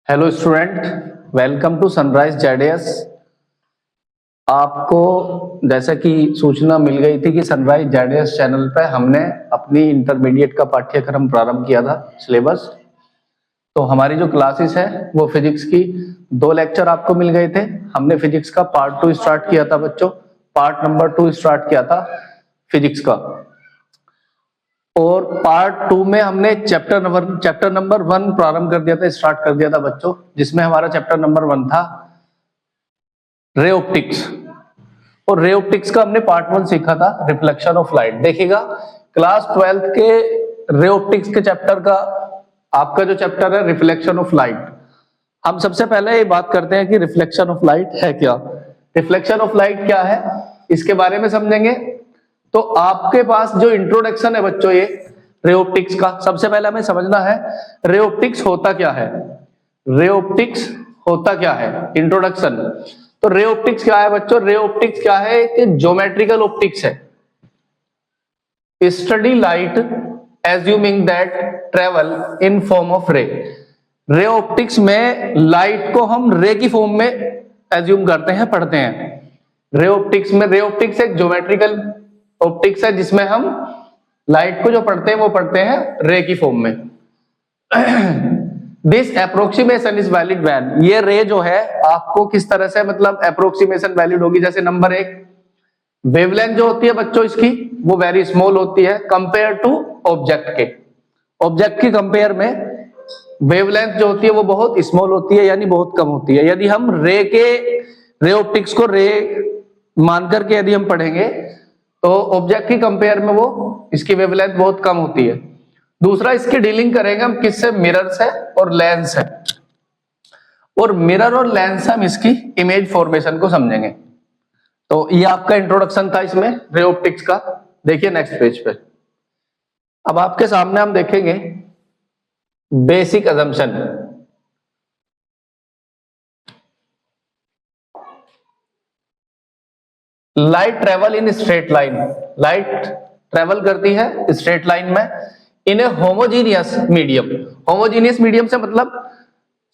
Hello student, welcome to Sunrise JDS. आपको जैसा कि सूचना मिल गई थी कि सनराइज जेडीएस चैनल पे हमने अपनी इंटरमीडिएट का पाठ्यक्रम प्रारंभ किया था, सिलेबस। तो हमारी जो क्लासेस है वो फिजिक्स की 2 लेक्चर आपको मिल गए थे। हमने फिजिक्स का पार्ट 2 स्टार्ट किया था बच्चों, पार्ट नंबर 2 स्टार्ट किया था फिजिक्स का। और पार्ट 2 में हमने चैप्टर नंबर 1 प्रारंभ कर दिया था, स्टार्ट कर दिया था बच्चों, जिसमें हमारा चैप्टर नंबर 1 था रे ऑप्टिक्स। और रे ऑप्टिक्स का हमने पार्ट 1 सीखा था, रिफ्लेक्शन ऑफ लाइट। देखिएगा, क्लास 12th के रे ऑप्टिक्स के चैप्टर का आपका जो चैप्टर है रिफ्लेक्शन ऑफ लाइट, हम सबसे पहले ये बात करते हैं कि रिफ्लेक्शन ऑफ लाइट है क्या। रिफ्लेक्शन ऑफ लाइट क्या है, इसके बारे में समझेंगे। तो आपके पास जो इंट्रोडक्शन है बच्चों, ये रे ऑप्टिक्स का, सबसे पहले हमें समझना है रे ऑप्टिक्स होता क्या है। रे ऑप्टिक्स होता क्या है, इंट्रोडक्शन। तो रे ऑप्टिक्स क्या है बच्चों? रे ऑप्टिक्स क्या है कि ज्योमेट्रिकल ऑप्टिक्स है। Study light assuming that travel in form of रे। रे ऑप्टिक्स में लाइट को हम रे की फॉर्म में एज्यूम करते हैं, पढ़ते हैं। रे ऑप्टिक्स में, रे ऑप्टिक्स एक ज्योमेट्रिकल ऑप्टिक्स है जिसमें हम लाइट को जो पढ़ते हैं वो पढ़ते हैं रे की फॉर्म में। This approximation is valid when, ये रे जो है आपको किस तरह से मतलब अप्रोक्सीमेशन वैलिड होगी। जैसे नंबर 1, वेवलेंथ जो होती है बच्चों इसकी वो वेरी स्मॉल होती है कंपेयर टू ऑब्जेक्ट के। ऑब्जेक्ट की कंपेयर में वेवलेंथ जो होती है वो बहुत स्मॉल होती है, यानी बहुत कम होती है। यदि हम रे ऑप्टिक्स को रे मान करके यदि हम पढ़ेंगे तो ऑब्जेक्ट की कंपेयर में वो इसकी वेवलेंथ बहुत कम होती है। दूसरा, इसकी डीलिंग करेंगे हम किससे? मिरर से और लेंस है। और मिरर और लेंस हम इसकी इमेज फॉर्मेशन को समझेंगे। तो ये आपका इंट्रोडक्शन था इसमें रे ऑप्टिक्स का। देखिए नेक्स्ट पेज पे, अब आपके सामने हम देखेंगे basic assumption. Light travel in straight line, light travel करती है स्ट्रेट लाइन में इन ए होमोजीनियस मीडियम। होमोजीनियस मीडियम से मतलब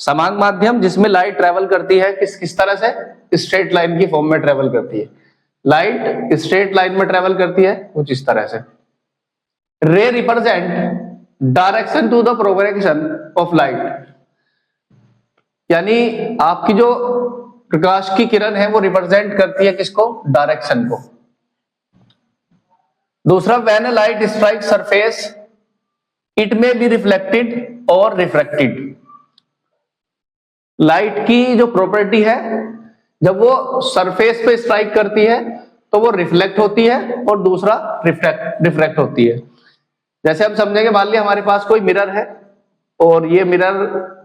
समान माध्यम जिसमें लाइट ट्रेवल करती है किस तरह से? स्ट्रेट लाइन की फॉर्म में ट्रेवल करती है। लाइट स्ट्रेट लाइन में ट्रेवल करती है कुछ इस तरह से। Ray represent direction to the propagation of light, यानी आपकी जो प्रकाश की किरण है वो रिप्रेजेंट करती है किसको? डायरेक्शन को। दूसरा, when a light strike surface it may be reflected और रिफ्रैक्टेड। लाइट की जो प्रॉपर्टी है, जब वो सरफेस पे स्ट्राइक करती है तो वो रिफ्लेक्ट होती है और दूसरा रिफ्रैक्ट होती है। जैसे हम समझेंगे, मान लिया हमारे पास कोई मिरर है और ये मिरर,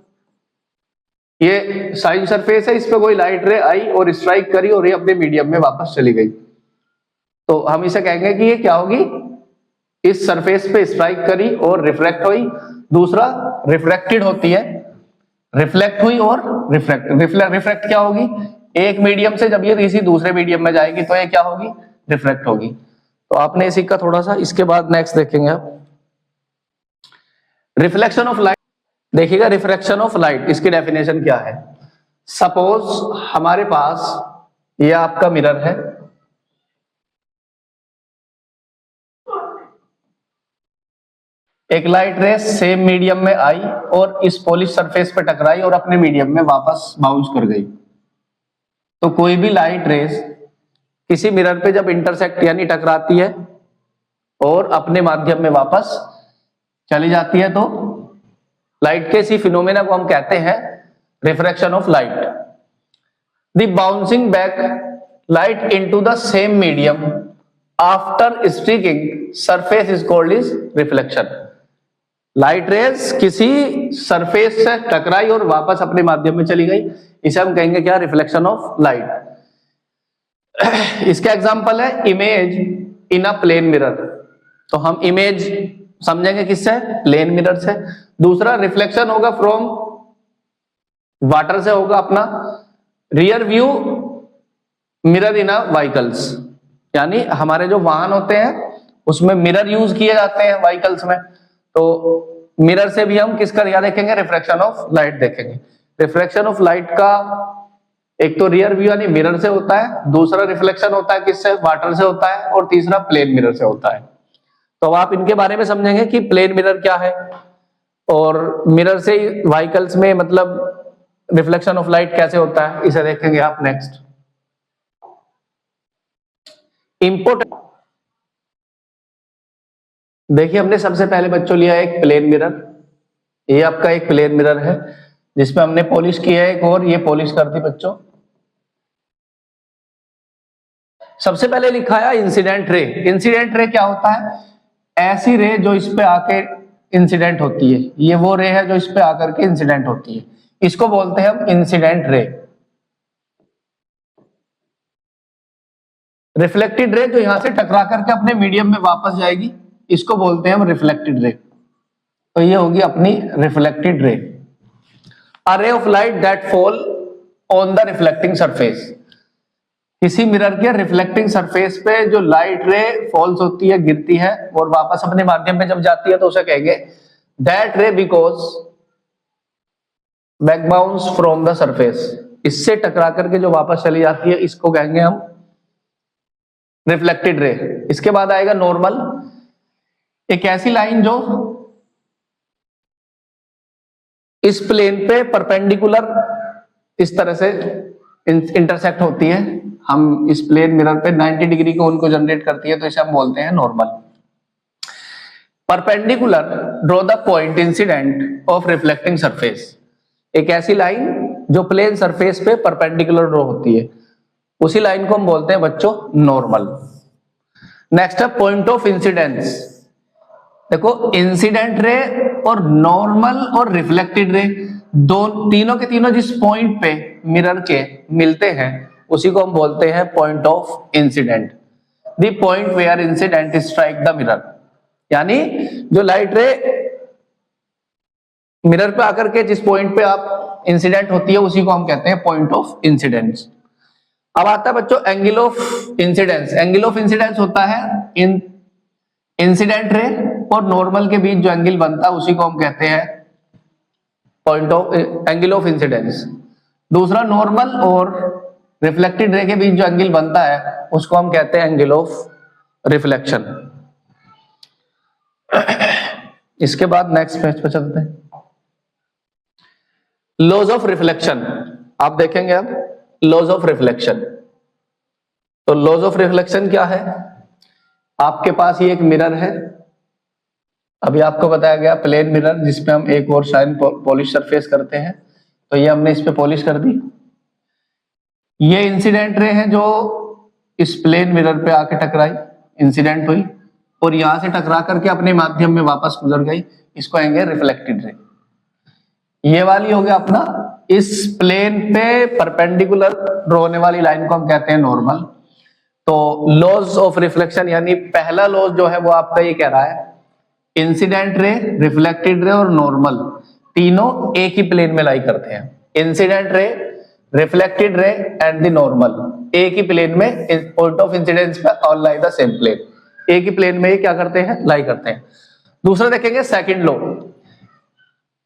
ये साइन सरफेस है, इस पे कोई लाइट रे आई और स्ट्राइक करी और ये अपने मीडियम में वापस चली गई, तो हम इसे कहेंगे कि ये क्या होगी? इस सरफेस पे स्ट्राइक करी और रिफ्लेक्ट हुई। दूसरा, रिफ्लेक्टेड होती है, रिफ्लेक्ट हुई और रिफ्रैक्ट क्या होगी? एक मीडियम से जब ये किसी दूसरे मीडियम में जाएगी तो ये क्या होगी? रिफ्रैक्ट होगी। तो आपने इसी का थोड़ा सा, इसके बाद नेक्स्ट देखेंगे आप रिफ्लेक्शन ऑफ लाइट। देखिएगा, रिफ्रैक्शन ऑफ लाइट इसकी डेफिनेशन क्या है। सपोज हमारे पास ये आपका मिरर है, एक लाइट रे सेम मीडियम में आई और इस पॉलिश सरफेस पे टकराई और अपने मीडियम में वापस बाउंस कर गई। तो कोई भी लाइट रेस किसी मिरर पे जब इंटरसेक्ट यानी टकराती है और अपने माध्यम में वापस चली जाती है, तो लाइट के इसी फिनोमेना को हम कहते हैं refraction of light. The bouncing back light into the same medium after streaking surface is called is reflection. Light rays किसी सरफेस से टकराई और वापस अपने माध्यम में चली गई, इसे हम कहेंगे क्या? Reflection of light. इसका एग्जांपल है image in a plane mirror. तो हम इमेज समझेंगे किससे? प्लेन मिरर से। दूसरा, रिफ्लेक्शन होगा फ्रॉम वाटर से, होगा अपना रियर व्यू मिरर इन अ व्हीकल्स, यानी हमारे जो वाहन होते हैं उसमें मिरर यूज किए जाते हैं व्हीकल्स में। तो मिरर से भी हम किसका क्या देखेंगे? रिफ्रैक्शन ऑफ लाइट देखेंगे। रिफ्लेक्शन ऑफ लाइट का एक तो रियर व्यू यानी मिरर से होता है, दूसरा रिफ्लेक्शन होता है किससे, वाटर से होता है, और तीसरा प्लेन मिरर से होता है। तो अब आप इनके बारे में समझेंगे कि प्लेन मिरर क्या है और मिरर से व्हीकल्स में मतलब रिफ्लेक्शन ऑफ लाइट कैसे होता है, इसे देखेंगे आप नेक्स्ट। इंपोर्टेंट देखिए, हमने सबसे पहले बच्चों लिया एक प्लेन मिरर। ये आपका एक प्लेन मिरर है जिसमें हमने पॉलिश किया है एक और ये पॉलिश कर दी बच्चों। सबसे पहले लिखा है इंसिडेंट रे। इंसिडेंट रे क्या होता है, ऐसी रे जो इस पे आके इंसिडेंट होती है। ये वो रे है जो इस पे आकर के इंसिडेंट होती है, इसको बोलते हैं हम इंसिडेंट रे। रिफ्लेक्टेड रे जो यहां से टकरा करके अपने मीडियम में वापस जाएगी, इसको बोलते हैं हम रिफ्लेक्टेड रे। तो ये होगी अपनी reflected ray. A ray of light that fall on the reflecting surface. किसी मिरर के रिफ्लेक्टिंग सरफेस पे जो लाइट रे फॉल्स होती है, गिरती है और वापस अपने माध्यम में जब जाती है तो उसे कहेंगे दैट रे because back bounce from the surface. इससे टकरा करके जो वापस चली जाती है इसको कहेंगे हम रिफ्लेक्टेड रे। इसके बाद आएगा नॉर्मल। एक ऐसी लाइन जो इस प्लेन पे परपेंडिकुलर इस तरह से इंटरसेक्ट होती है, हम इस प्लेन मिरर पे 90 डिग्री को उनको जनरेट करती है, तो इसे हम बोलते हैं normal. Perpendicular draw the point incident of reflecting surface. एक ऐसी लाइन जो प्लेन सरफेस पे परपेंडिकुलर ड्रॉ होती है, उसी लाइन को हम बोलते हैं बच्चों नॉर्मल। नेक्स्ट है पॉइंट ऑफ इंसिडेंस। देखो, इंसिडेंट रे और नॉर्मल और रिफ्लेक्टेड रे तीनों के तीनों जिस पॉइंट पे मिरर के मिलते हैं उसी को हम बोलते हैं point of incident. The point where incident strike the mirror, यानी जो लाइट रे मिरर पे आकर के जिस पॉइंट पे आप इंसिडेंट होती है उसी को हम कहते हैं पॉइंट ऑफ इंसिडेंस। अब आता है बच्चों angle of incidence. Angle of incidence होता है इंसिडेंट रे और नॉर्मल के बीच जो एंगल बनता है उसी को हम कहते हैं point of angle of incidence. दूसरा नॉर्मल और रिफ्लेक्टेड रे के बीच जो एंगल बनता है उसको हम कहते हैं एंगल ऑफ रिफ्लेक्शन। इसके बाद नेक्स्ट पेज पे चलते हैं। लॉज ऑफ रिफ्लेक्शन आप देखेंगे। अब लॉज ऑफ रिफ्लेक्शन, तो लॉज ऑफ रिफ्लेक्शन क्या है, आपके पास ये एक मिरर है, अभी आपको बताया गया प्लेन मिरर जिसपे हम एक और शाइन पॉलिश सरफेस करते हैं, तो ये हमने इस पे पॉलिश कर दी। ये इंसिडेंट रे है जो इस प्लेन मिरर पे आके टकराई, इंसिडेंट हुई और यहां से टकरा करके अपने माध्यम में वापस गुजर गई, इसको कहेंगे रिफ्लेक्टेड रे। ये वाली हो गया अपना इस प्लेन पे परपेंडिकुलर ड्रॉ होने वाली लाइन को हम कहते हैं नॉर्मल। तो लॉज ऑफ रिफ्लेक्शन यानी पहला लॉज जो है वो आपका ये कह रहा है इंसिडेंट रे, रिफ्लेक्टेड रे और नॉर्मल तीनों एक ही प्लेन में लाई करते हैं। Incident ray, reflected ray and the normal एक ही प्लेन में, पॉइंट ऑफ इंसिडेंस पे all lie the same plane, एक ही प्लेन में ये क्या करते हैं, लाई करते हैं। दूसरा देखेंगे सेकंड लॉ।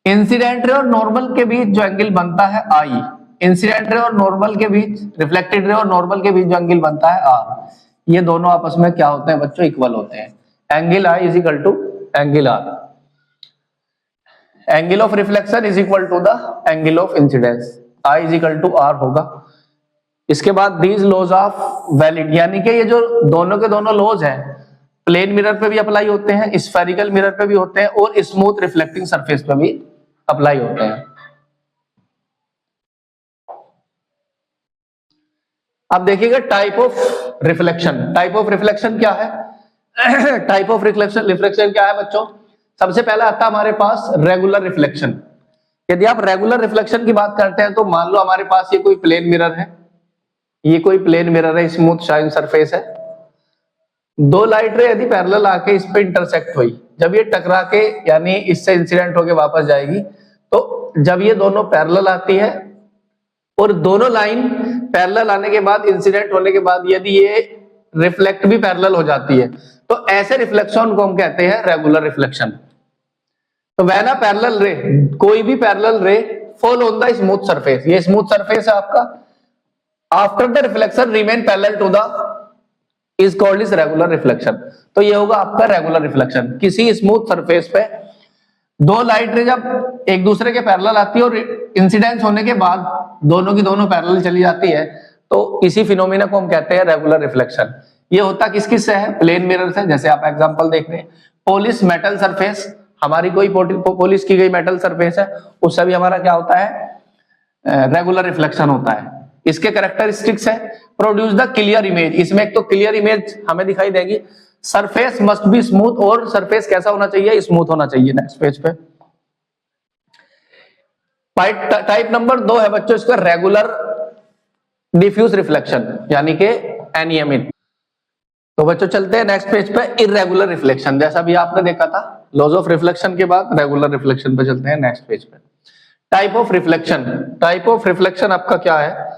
इंसिडेंट रे और नॉर्मल के बीच जो एंगल बनता है आई, इंसिडेंट रे और नॉर्मल के बीच, रिफ्लेक्टेड रे और नॉर्मल के बीच जो एंगल बनता है आर, ये दोनों आपस में क्या होते हैं बच्चों, इक्वल होते हैं। Angle I is equal to angle R. Angle of reflection is equal to the angle of incidence, I is equal to R होगा। इसके बाद दीज लॉज ऑफ वैलिड, यानी कि ये जो दोनों के दोनों लॉज हैं प्लेन मिरर पे भी अप्लाई होते हैं, स्फेरिकल मिरर पे भी होते हैं और स्मूथ रिफ्लेक्टिंग सरफेस पे भी अप्लाई होते हैं। अब देखिएगा type of reflection. Type of reflection क्या है टाइप ऑफ रिफ्लेक्शन क्या है बच्चों, सबसे पहला आता है हमारे पास रेगुलर रिफ्लेक्शन। यदि आप रेगुलर रिफ्लेक्शन की बात करते हैं तो मान लो हमारे पास ये कोई प्लेन मिरर है, ये कोई प्लेन मिरर है, स्मूथ शाइन सरफेस है, दो लाइट रे यदि पैरेलल आके इस पे इंटरसेक्ट हुई, जब ये टकरा के यानी इससे इंसिडेंट होके वापस जाएगी, तो जब ये दोनों पैरेलल आती है और दोनों लाइन पैरेलल आने के बाद इंसिडेंट होने के बाद यदि ये रिफ्लेक्ट भी पैरेलल हो जाती है, तो ऐसे रिफ्लेक्शन को हम कहते हैं रेगुलर रिफ्लेक्शन। तो व्हेन अ पैरेलल रे, कोई भी पैरेलल रे fall on the smooth surface, ये स्मूथ सरफेस है आपका, after the reflection remain parallel to the is called is regular reflection. तो ये होगा आपका रेगुलर रिफ्लेक्शन। किसी स्मूथ सरफेस पे दो लाइट रे जब एक दूसरे के पैरेलल आती है और इंसिडेंस होने के बाद दोनों की दोनों पैरेलल चली जाती है, तो इसी फिनोमिना को हम कहते हैं रेगुलर रिफ्लेक्शन। ये होता किस किस से है? प्लेन मिरर से, जैसे आप एग्जांपल देख रहे हैं, पॉलिश मेटल सरफेस, हमारी कोई पॉलिश की गई मेटल सरफेस है, उससे भी हमारा क्या होता है? रेगुलर रिफ्लेक्शन होता है। इसके कैरेक्टरिस्टिक्स है प्रोड्यूस द क्लियर इमेज, इसमें एक तो क्लियर इमेज हमें दिखाई देगी, सरफेस मस्ट बी स्मूथ, और सरफेस कैसा होना चाहिए? स्मूथ होना चाहिए। नेक्स्ट पेज पे टाइप नंबर 2 है बच्चों इसका रेगुलर डिफ्यूज रिफ्लेक्शन, यानी कि अनियमित। तो बच्चों चलते हैं नेक्स्ट पेज पे, इरेगुलर रिफ्लेक्शन। जैसा भी आपने देखा था लॉज ऑफ रिफ्लेक्शन के बाद रेगुलर रिफ्लेक्शन पे चलते हैं नेक्स्ट पेज पे। Type of reflection, type of reflection आपका क्या है?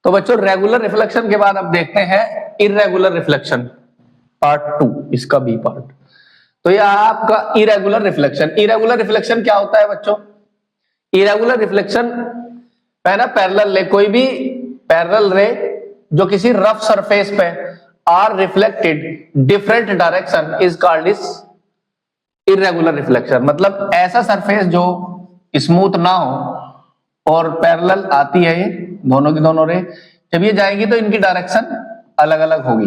तो बच्चों रेगुलर रिफ्लेक्शन के बाद अब देखते हैं इरेगुलर रिफ्लेक्शन पार्ट 2, इसका बी पार्ट। तो यह आपका इरेगुलर रिफ्लेक्शन। इरेगुलर रिफ्लेक्शन क्या होता है बच्चों? इरेगुलर रिफ्लेक्शन पहला पैरेलल रे, कोई भी पैरेलल रे जो किसी रफ सरफेस पे are reflected different direction is called is irregular reflection. मतलब ऐसा सरफेस जो स्मूथ ना हो और पैरेलल आती है, ये दोनों की दोनों रे जब ये जाएंगी तो इनकी डायरेक्शन अलग अलग होगी,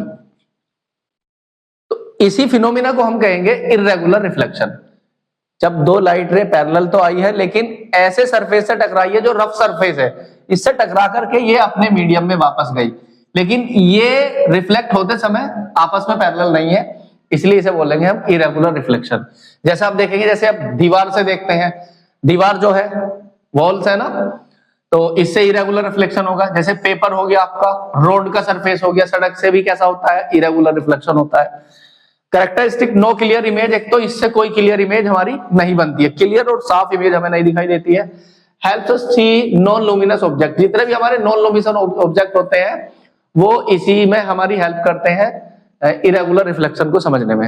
तो इसी फिनोमिना को हम कहेंगे इरेगुलर रिफ्लेक्शन। जब दो लाइट रे पैरेलल तो आई है, लेकिन ऐसे सरफेस से टकराई है जो रफ सरफेस है, इससे टकरा करके ये अपने मीडियम में वापस गई, लेकिन ये रिफ्लेक्ट होते समय आपस में पैरेलल नहीं है, इसलिए इसे बोलेंगे हम इरेगुलर रिफ्लेक्शन। जैसे आप देखेंगे, जैसे आप दीवार से देखते हैं, दीवार जो है वॉल्स है ना, तो इससे इरेगुलर रिफ्लेक्शन होगा। जैसे पेपर हो गया आपका, रोड का सरफेस हो गया, सड़क से भी कैसा होता है? इरेगुलर रिफ्लेक्शन होता है। कैरेक्टरिस्टिक नो क्लियर इमेज, एक तो इससे कोई क्लियर इमेज हमारी नहीं बनती है, क्लियर और साफ इमेज हमें नहीं दिखाई देती है। हेल्प्स अस सी नॉन लुमिनस ऑब्जेक्ट, जितने भी हमारे नॉन लुमिनस ऑब्जेक्ट होते हैं वो इसी में हमारी हेल्प करते हैं इरेगुलर रिफ्लेक्शन को समझने में।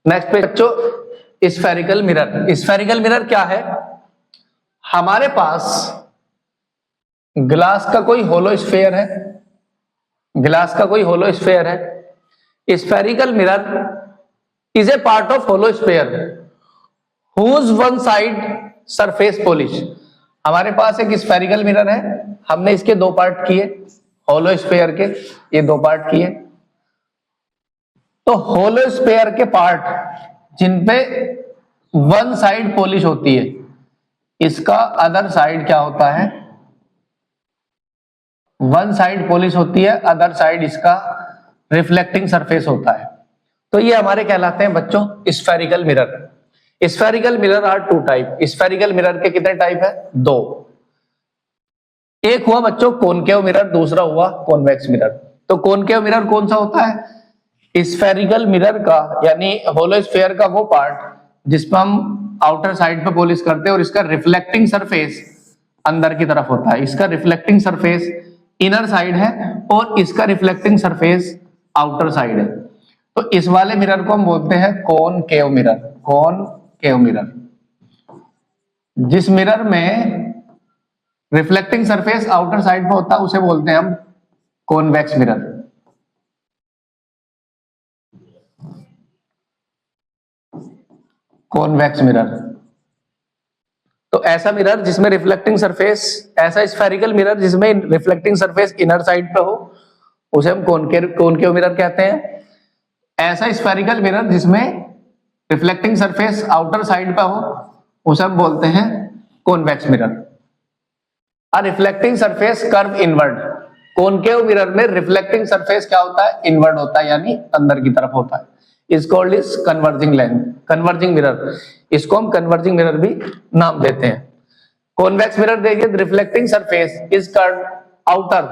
नेक्स्ट पे बच्चों स्फेरिकल मिरर। स्फेरिकल मिरर क्या है? हमारे पास ग्लास का कोई होलो स्फेयर है, ग्लास का कोई होलो स्फेयर है। Spherical mirror is a part of hollow sphere whose one side surface polish. हमारे पास एक स्फेरिकल मिरर है, हमने इसके दो पार्ट किए, होलो स्फेयर के ये दो पार्ट किए। तो होलो स्फेयर के पार्ट जिनपे वन साइड पॉलिश होती है, इसका अदर साइड क्या होता है? वन साइड पॉलिश होती है, अदर साइड इसका रिफ्लेक्टिंग सरफेस होता है। तो ये हमारे कहलाते हैं बच्चों spherical mirror. Spherical mirror are two type. Spherical mirror के कितने टाइप है? दो। एक हुआ बच्चों कॉनकेव मिरर, दूसरा हुआ कॉन्वेक्स मिरर। तो कॉनकेव मिरर कौन सा होता है? स्फेरिकल मिरर का यानी होलो स्फेयर का वो पार्ट जिसपे हम आउटर साइड पे पॉलिश करते हैं और इसका रिफ्लेक्टिंग सरफेस अंदर की तरफ होता है। इसका रिफ्लेक्टिंग सरफेस इनर साइड है और इसका रिफ्लेक्टिंग सरफेस आउटर साइड है। तो इस वाले मिरर को हम बोलते हैं कॉनकेव मिरर। कॉनकेव मिरर, जिस मिरर में रिफ्लेक्टिंग सरफेस आउटर साइड पे होता है उसे बोलते हैं हम कॉन्वेक्स मिरर। कॉन्वेक्स मिरर तो ऐसा मिरर जिसमें रिफ्लेक्टिंग सरफेस, ऐसा स्फेरिकल मिरर जिसमें रिफ्लेक्टिंग सरफेस इनर साइड पे हो उसे हम कॉनकेव मिरर कहते हैं। ऐसा स्फेरिकल मिरर जिसमें रिफ्लेक्टिंग सरफेस आउटर साइड पे हो उसे हम बोलते हैं convex mirror. A reflecting surface curve inward. Concave mirror में रिफ्लेक्टिंग सरफेस क्या होता है? इनवर्ड होता है, यानी अंदर की तरफ होता है। Is called is converging lens, converging mirror. इसको हम कन्वर्जिंग मिरर भी नाम देते हैं। कॉन्वेक्स मिरर देखिए, reflecting surface is curve outer.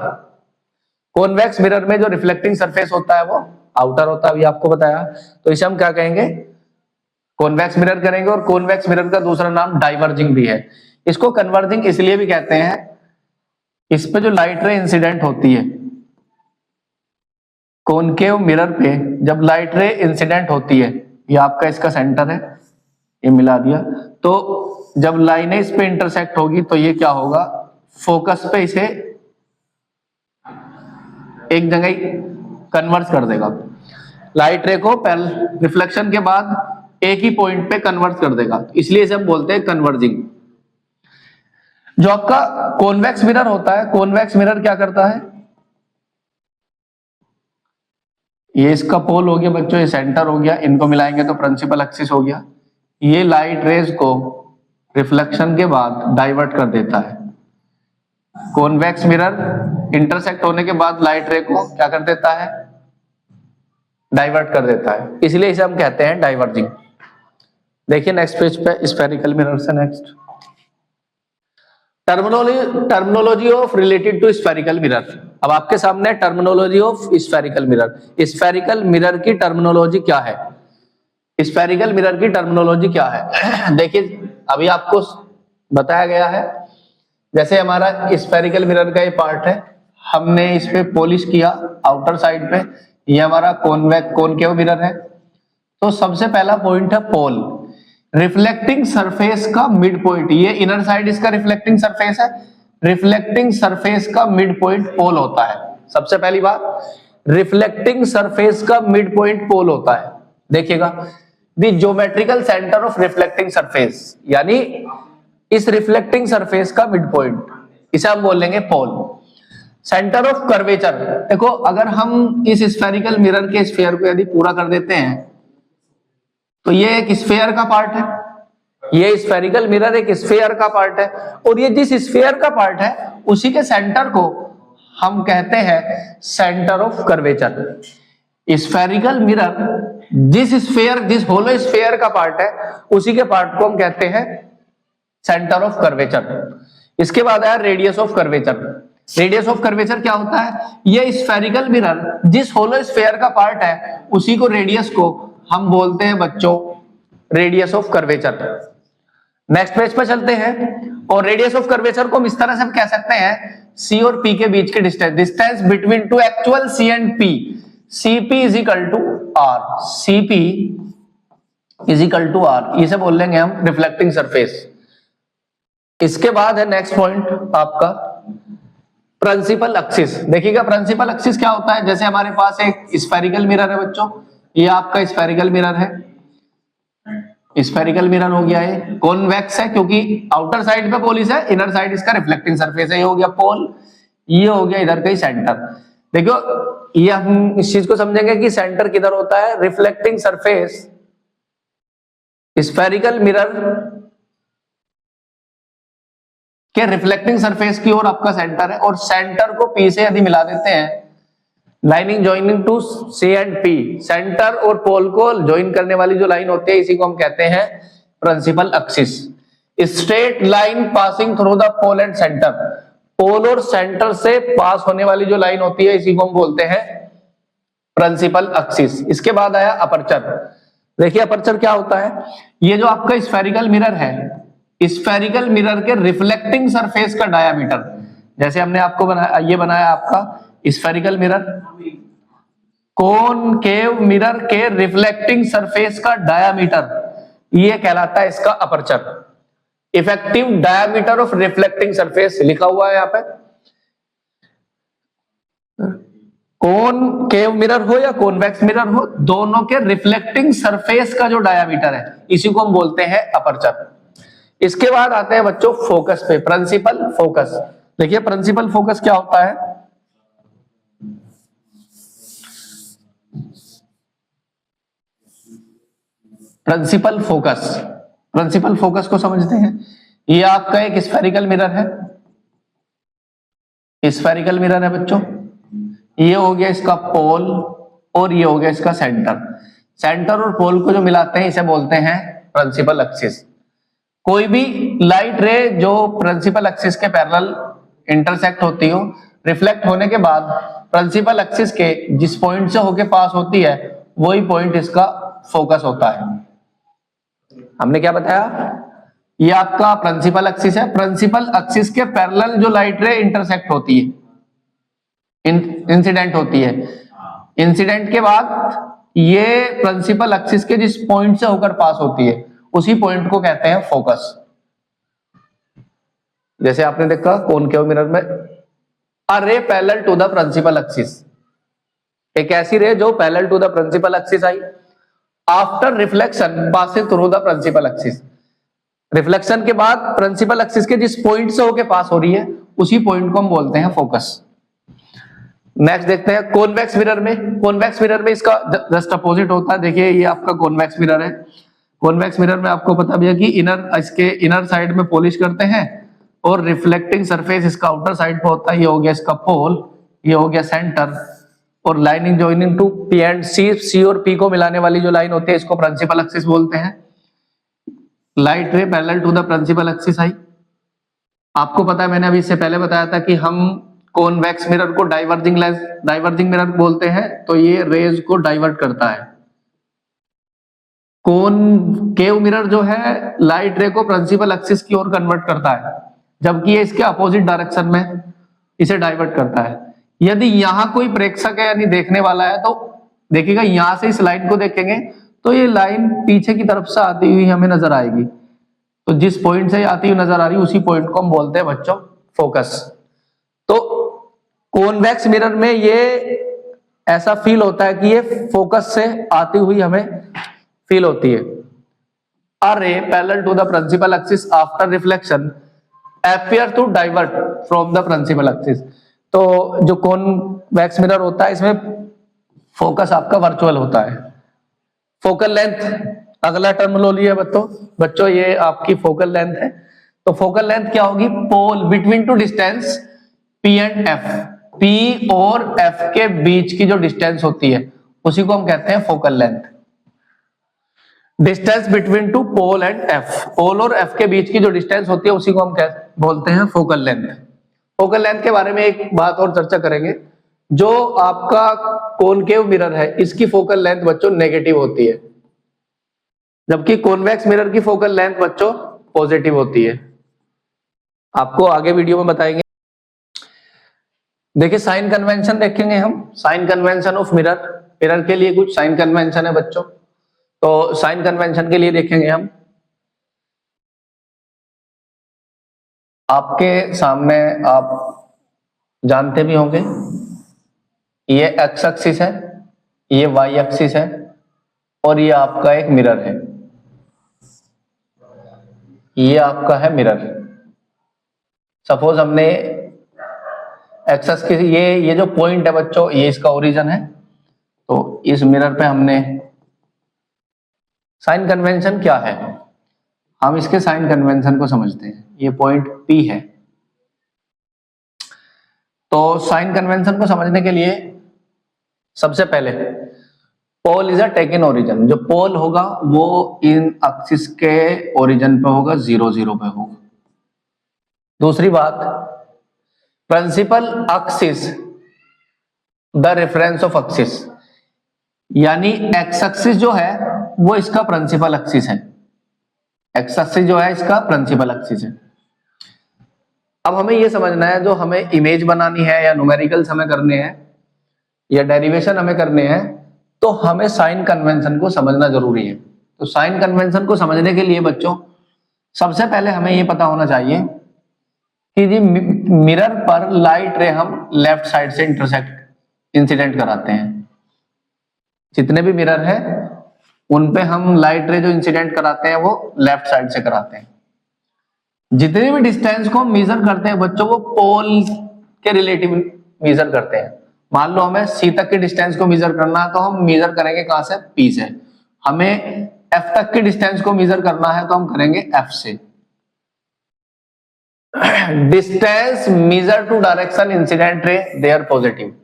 Convex mirror में जो रिफ्लेक्टिंग सरफेस होता है वो आउटर होता है, अभी आपको बताया। तो इसे हम क्या कहेंगे? कॉन्वेक्स मिरर करेंगे। और कॉन्वेक्स मिरर का दूसरा नाम डाइवर्जिंग भी है। इसको कन्वर्जिंग इसलिए भी कहते हैं, इस पे जो लाइट रे इंसिडेंट होती है, कॉनकेव मिरर पे जब लाइट रे इंसिडेंट होती है, ये आपका इसका सेंटर है, ये मिला दिया। तो जब लाइनें इस पे इंटरसेक्ट होगी तो ये क्या होगा, फोकस पे इसे एक जगह ही कन्वर्ट कर देगा। लाइट रे को रिफ्लेक्शन के बाद एक ही पॉइंट पे कन्वर्ट कर देगा, इसलिए इसे हम बोलते हैं कन्वर्जिंग। जो आपका कॉन्वेक्स मिरर होता है, कॉन्वेक्स मिरर क्या करता है, ये इसका पोल हो गया बच्चों, ये सेंटर हो गया, इनको मिलाएंगे तो प्रिंसिपल एक्सिस हो गया। ये लाइट रेज को रिफ्लेक्शन के बाद डाइवर्ट कर देता है। कॉन्वेक्स मिरर इंटरसेक्ट होने के बाद लाइट रे को क्या कर देता है, डाइवर्ट कर देता है, इसलिए इसे हम कहते हैं डाइवर्जिंग। देखिए नेक्स्ट पेज पे स्फेरिकल मिरर से next terminology of related to spherical mirror. अब आपके सामने terminology of spherical mirror. Spherical mirror की टर्मिनोलॉजी क्या है, स्फेरिकल मिरर की टर्मिनोलॉजी क्या है देखिए अभी आपको बताया गया है, जैसे हमारा स्फेरिकल मिरर का ये पार्ट है, हमने इस पे पॉलिश किया आउटर साइड पे, ये हमारा कॉनकेव मिरर है। तो सबसे पहला पॉइंट है पोल, रिफ्लेक्टिंग सरफेस का मिड पॉइंट, ये इनर साइड इसका रिफ्लेक्टिंग सरफेस है, रिफ्लेक्टिंग सरफेस का मिड पॉइंट पोल होता है। सबसे पहली बात, रिफ्लेक्टिंग सरफेस का मिड पॉइंट पोल होता है। देखिएगा the geometrical centre of reflecting surface, यानी इस रिफ्लेक्टिंग सरफेस का मिड पॉइंट, इसे हम बोलेंगे पोल। सेंटर ऑफ कर्वेचर, देखो अगर हम इस स्फेरिकल मिरर के स्फीयर को यदि पूरा कर देते हैं तो ये एक स्फीयर का पार्ट है, ये स्फेरिकल मिरर एक स्फीयर का पार्ट है, और ये जिस स्फीयर का पार्ट है उसी के सेंटर को हम कहते हैं centre of curvature. Spherical mirror जिस होलो स्फीयर का पार्ट है उसी के पार्ट को हम कहते हैं सेंटर ऑफ कर्वेचर। इसके बाद आया radius of curvature. Radius of curvature क्या होता है, ये स्फेरिकल मिरर जिस होलो स्फीयर का पार्ट है उसी को रेडियस को हम बोलते हैं बच्चों radius of curvature. Next page पर चलते हैं, और रेडियस ऑफ कर्वेचर को हम इस तरह से कह सकते हैं सी और पी के बीच के distance between two actual C and P, CP is equal to R, CP is equal to R, इसे बोल लेंगे हम रिफ्लेक्टिंग सरफेस। इसके बाद है नेक्स्ट पॉइंट आपका प्रिंसिपल एक्सिस। देखिएगा प्रिंसिपल एक्सिस क्या होता है, जैसे हमारे पास एक स्फेरिकल मिरर है बच्चों, ये आपका स्फेरिकल मिरर है, स्फेरिकल मिरर हो गया, ये कॉन्वेक्स है क्योंकि आउटर साइड पे पॉलिश है, इनर साइड इसका रिफ्लेक्टिंग सरफेस है, ये हो गया पोल, ये हो गया इधर का ही सेंटर। देखो ये हम इस चीज को समझेंगे कि सेंटर किधर होता है, रिफ्लेक्टिंग सरफेस स्फेरिकल मिरर के रिफ्लेक्टिंग सरफेस की ओर आपका सेंटर है, और सेंटर को पी से यदि मिला देते हैं, lining joining to C and P, centre और पोल को ज्वाइन करने वाली जो लाइन होती है इसी को हम कहते हैं principal axis. Straight line passing through the pole and centre, pole और सेंटर से पास होने वाली जो लाइन होती है इसी को हम बोलते हैं प्रिंसिपल एक्सिस। इसके बाद आया अपर्चर। देखिए अपर्चर क्या होता है, ये जो आपका स्फेरिकल मिरर है, स्फेरिकल मिरर के रिफ्लेक्टिंग सरफेस का डायामीटर, जैसे हमने आपको बनाया, ये बनाया आपका स्फेरिकल मिरर, कॉनकेव मिरर के रिफ्लेक्टिंग सरफेस का डायामीटर, ये कहलाता है इसका aperture. Effective diameter of reflecting surface लिखा हुआ है यहाँ पे, कॉनकेव मिरर हो या कॉन्वेक्स मिरर हो, दोनों के रिफ्लेक्टिंग सरफेस का जो डायामीटर है इसी को हम बोलते हैं अपर्चर। इसके बाद आते हैं बच्चों फोकस पे, प्रिंसिपल फोकस। देखिए प्रिंसिपल फोकस क्या होता है, प्रिंसिपल फोकस, प्रिंसिपल फोकस को समझते हैं। ये आपका एक स्फेरिकल मिरर है, स्फेरिकल मिरर है बच्चों, ये हो गया इसका पोल और ये हो गया इसका सेंटर। सेंटर और पोल को जो मिलाते हैं इसे बोलते हैं प्रिंसिपल एक्सिस। कोई भी लाइट रे जो प्रिंसिपल एक्सिस के पैरेलल इंटरसेक्ट होती हो, रिफ्लेक्ट होने के बाद प्रिंसिपल एक्सिस के जिस पॉइंट से होके पास होती है वही पॉइंट इसका फोकस होता है। हमने क्या बताया, ये आपका प्रिंसिपल एक्सिस है, प्रिंसिपल एक्सिस के पैरेलल जो लाइट रे इंटरसेक्ट होती है, इंसिडेंट होती है, इंसिडेंट के बाद ये प्रिंसिपल एक्सिस के जिस पॉइंट से होकर पास होती है उसी पॉइंट को कहते हैं फोकस। जैसे आपने देखा कॉनकेव मिरर में a ray parallel to the principal axis, एक ऐसी रे जो parallel to the principal axis I after reflection passing through the principal axis. Reflection के बाद प्रिंसिपल एक्सिस के जिस पॉइंट से होके पास हो रही है उसी पॉइंट को हम बोलते हैं फोकस। नेक्स्ट देखते हैं कॉन्वेक्स मिरर में। कॉन्वेक्स मिरर में इसका जस्ट अपोजिट होता है। देखिए ये आपका कॉन्वेक्स मिरर है। कॉन्वेक्स मिरर में आपको पता भी है कि इसके इनर साइड में पॉलिश करते हैं और रिफ्लेक्टिंग सरफेस इसका आउटर साइड पे होता है। ये हो गया इसका पोल, ये हो गया सेंटर, और lining joining to P and C, C और पी को मिलाने वाली जो लाइन होती है इसको प्रिंसिपल एक्सिस बोलते हैं। Light ray parallel to the principal axis I. आपको पता है मैंने अभी इससे पहले बताया था कि हम कॉन्वेक्स मिरर को डाइवर्जिंग मिरर बोलते हैं, तो ये रेज को डाइवर्ट करता है। कॉनकेव मिरर जो है लाइट रे को प्रिंसिपल एक्सिस की ओर कन्वर्ट करता है, जबकि ये इसके अपोजिट डायरेक्शन में इसे डाइवर्ट करता है। यदि यहां कोई प्रेक्षक है यानी देखने वाला है तो देखिएगा यहां से इस लाइन को देखेंगे तो ये लाइन पीछे की तरफ से आती हुई हमें नजर आएगी। तो जिस पॉइंट से आती हुई नजर आ रही है उसी पॉइंट को हम बोलते हैं बच्चों फोकस। तो कॉन्वेक्स मिरर में ये ऐसा फील होता है कि ये फोकस से आती हुई हमें फील होती है। A ray parallel to the principal axis after reflection appear to divert from the principal axis। तो जो कॉन्वेक्स मिरर होता है इसमें फोकस आपका वर्चुअल होता है। फोकल लेंथ अगला टर्मिनोलॉजी है बच्चों ये आपकी फोकल लेंथ है। तो फोकल लेंथ क्या होगी? Pole between to distance P and F, P और एफ के बीच की जो डिस्टेंस होती है उसी को हम कहते हैं focal length. Distance between to pole and F, pole और एफ के बीच की जो डिस्टेंस होती है उसी को हम बोलते हैं फोकल लेंथ। फोकल लेंथ के बारे में एक बात और चर्चा करेंगे। जो आपका कॉनकेव मिरर है इसकी फोकल लेंथ बच्चों नेगेटिव होती है, जबकि कॉन्वेक्स मिरर की फोकल लेंथ बच्चों पॉजिटिव होती है। आपको आगे वीडियो में बताएंगे। देखिए साइन कन्वेंशन देखेंगे हम, sign convention of mirror. Mirror के लिए कुछ साइन कन्वेंशन है बच्चों। तो साइन कन्वेंशन के लिए देखेंगे हम, आपके सामने आप जानते भी होंगे ये एक्स एक्सिस है, ये वाई एक्सिस है और ये आपका एक मिरर है। ये आपका है मिरर। सपोज हमने एक्स एक्सिस ये जो पॉइंट है बच्चों ये इसका ओरिजिन है। तो इस मिरर पे हमने साइन कन्वेंशन क्या है, हम इसके साइन कन्वेंशन को समझते हैं। ये पॉइंट P है। तो साइन कन्वेंशन को समझने के लिए सबसे पहले pole is a taken origin. जो पोल होगा वो इन एक्सिस के ओरिजिन पे होगा, 0 0 पे होगा। दूसरी बात, principal axis the reference of axis, यानी एक्स एक्सिस जो है वो इसका प्रिंसिपल एक्सिस है। एक्स एक्सिस जो है इसका प्रिंसिपल एक्सिस है। अब हमें ये समझना है, जो हमें इमेज बनानी है या न्यूमेरिकल्स हमें करने हैं या डेरिवेशन हमें करने हैं, तो हमें साइन कन्वेंशन को समझना जरूरी है। तो साइन कन्वेंशन को समझने के लिए बच्चों सबसे पहले हमें ये पता होना चाहिए कि जी मिरर पर लाइट रे हम लेफ्ट साइड से इंसिडेंट कराते हैं। जितने भी मिरर है उन पे हम लाइट रे जो इंसिडेंट कराते हैं वो लेफ्ट साइड से कराते हैं। जितने भी डिस्टेंस को हम मेजर करते हैं बच्चों वो पोल के रिलेटिव मेजर करते हैं। मान लो हमें सी तक के डिस्टेंस को मेजर करना है तो हम मेजर करेंगे कहां से? पी से। हमें एफ तक के डिस्टेंस को मेजर करना है तो हम करेंगे एफ से। Distance measure to direction incident ray they are positive.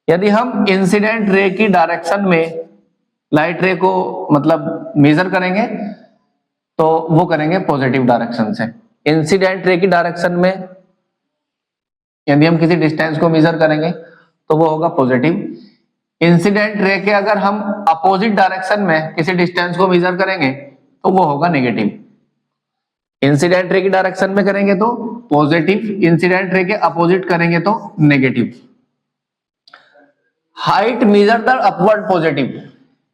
यदि हम इंसिडेंट रे की डायरेक्शन में लाइट रे को मतलब मेजर करेंगे तो वो करेंगे पॉजिटिव डायरेक्शन से। इंसिडेंट रे की डायरेक्शन में यदि हम किसी डिस्टेंस को मेजर करेंगे तो वो होगा पॉजिटिव। इंसिडेंट रे के अगर हम अपोजिट डायरेक्शन में किसी डिस्टेंस को मेजर करेंगे तो वो होगा नेगेटिव। इंसिडेंट रे की डायरेक्शन में करेंगे तो पॉजिटिव, इंसिडेंट रे के अपोजिट करेंगे तो negative. Height measure the upward positive.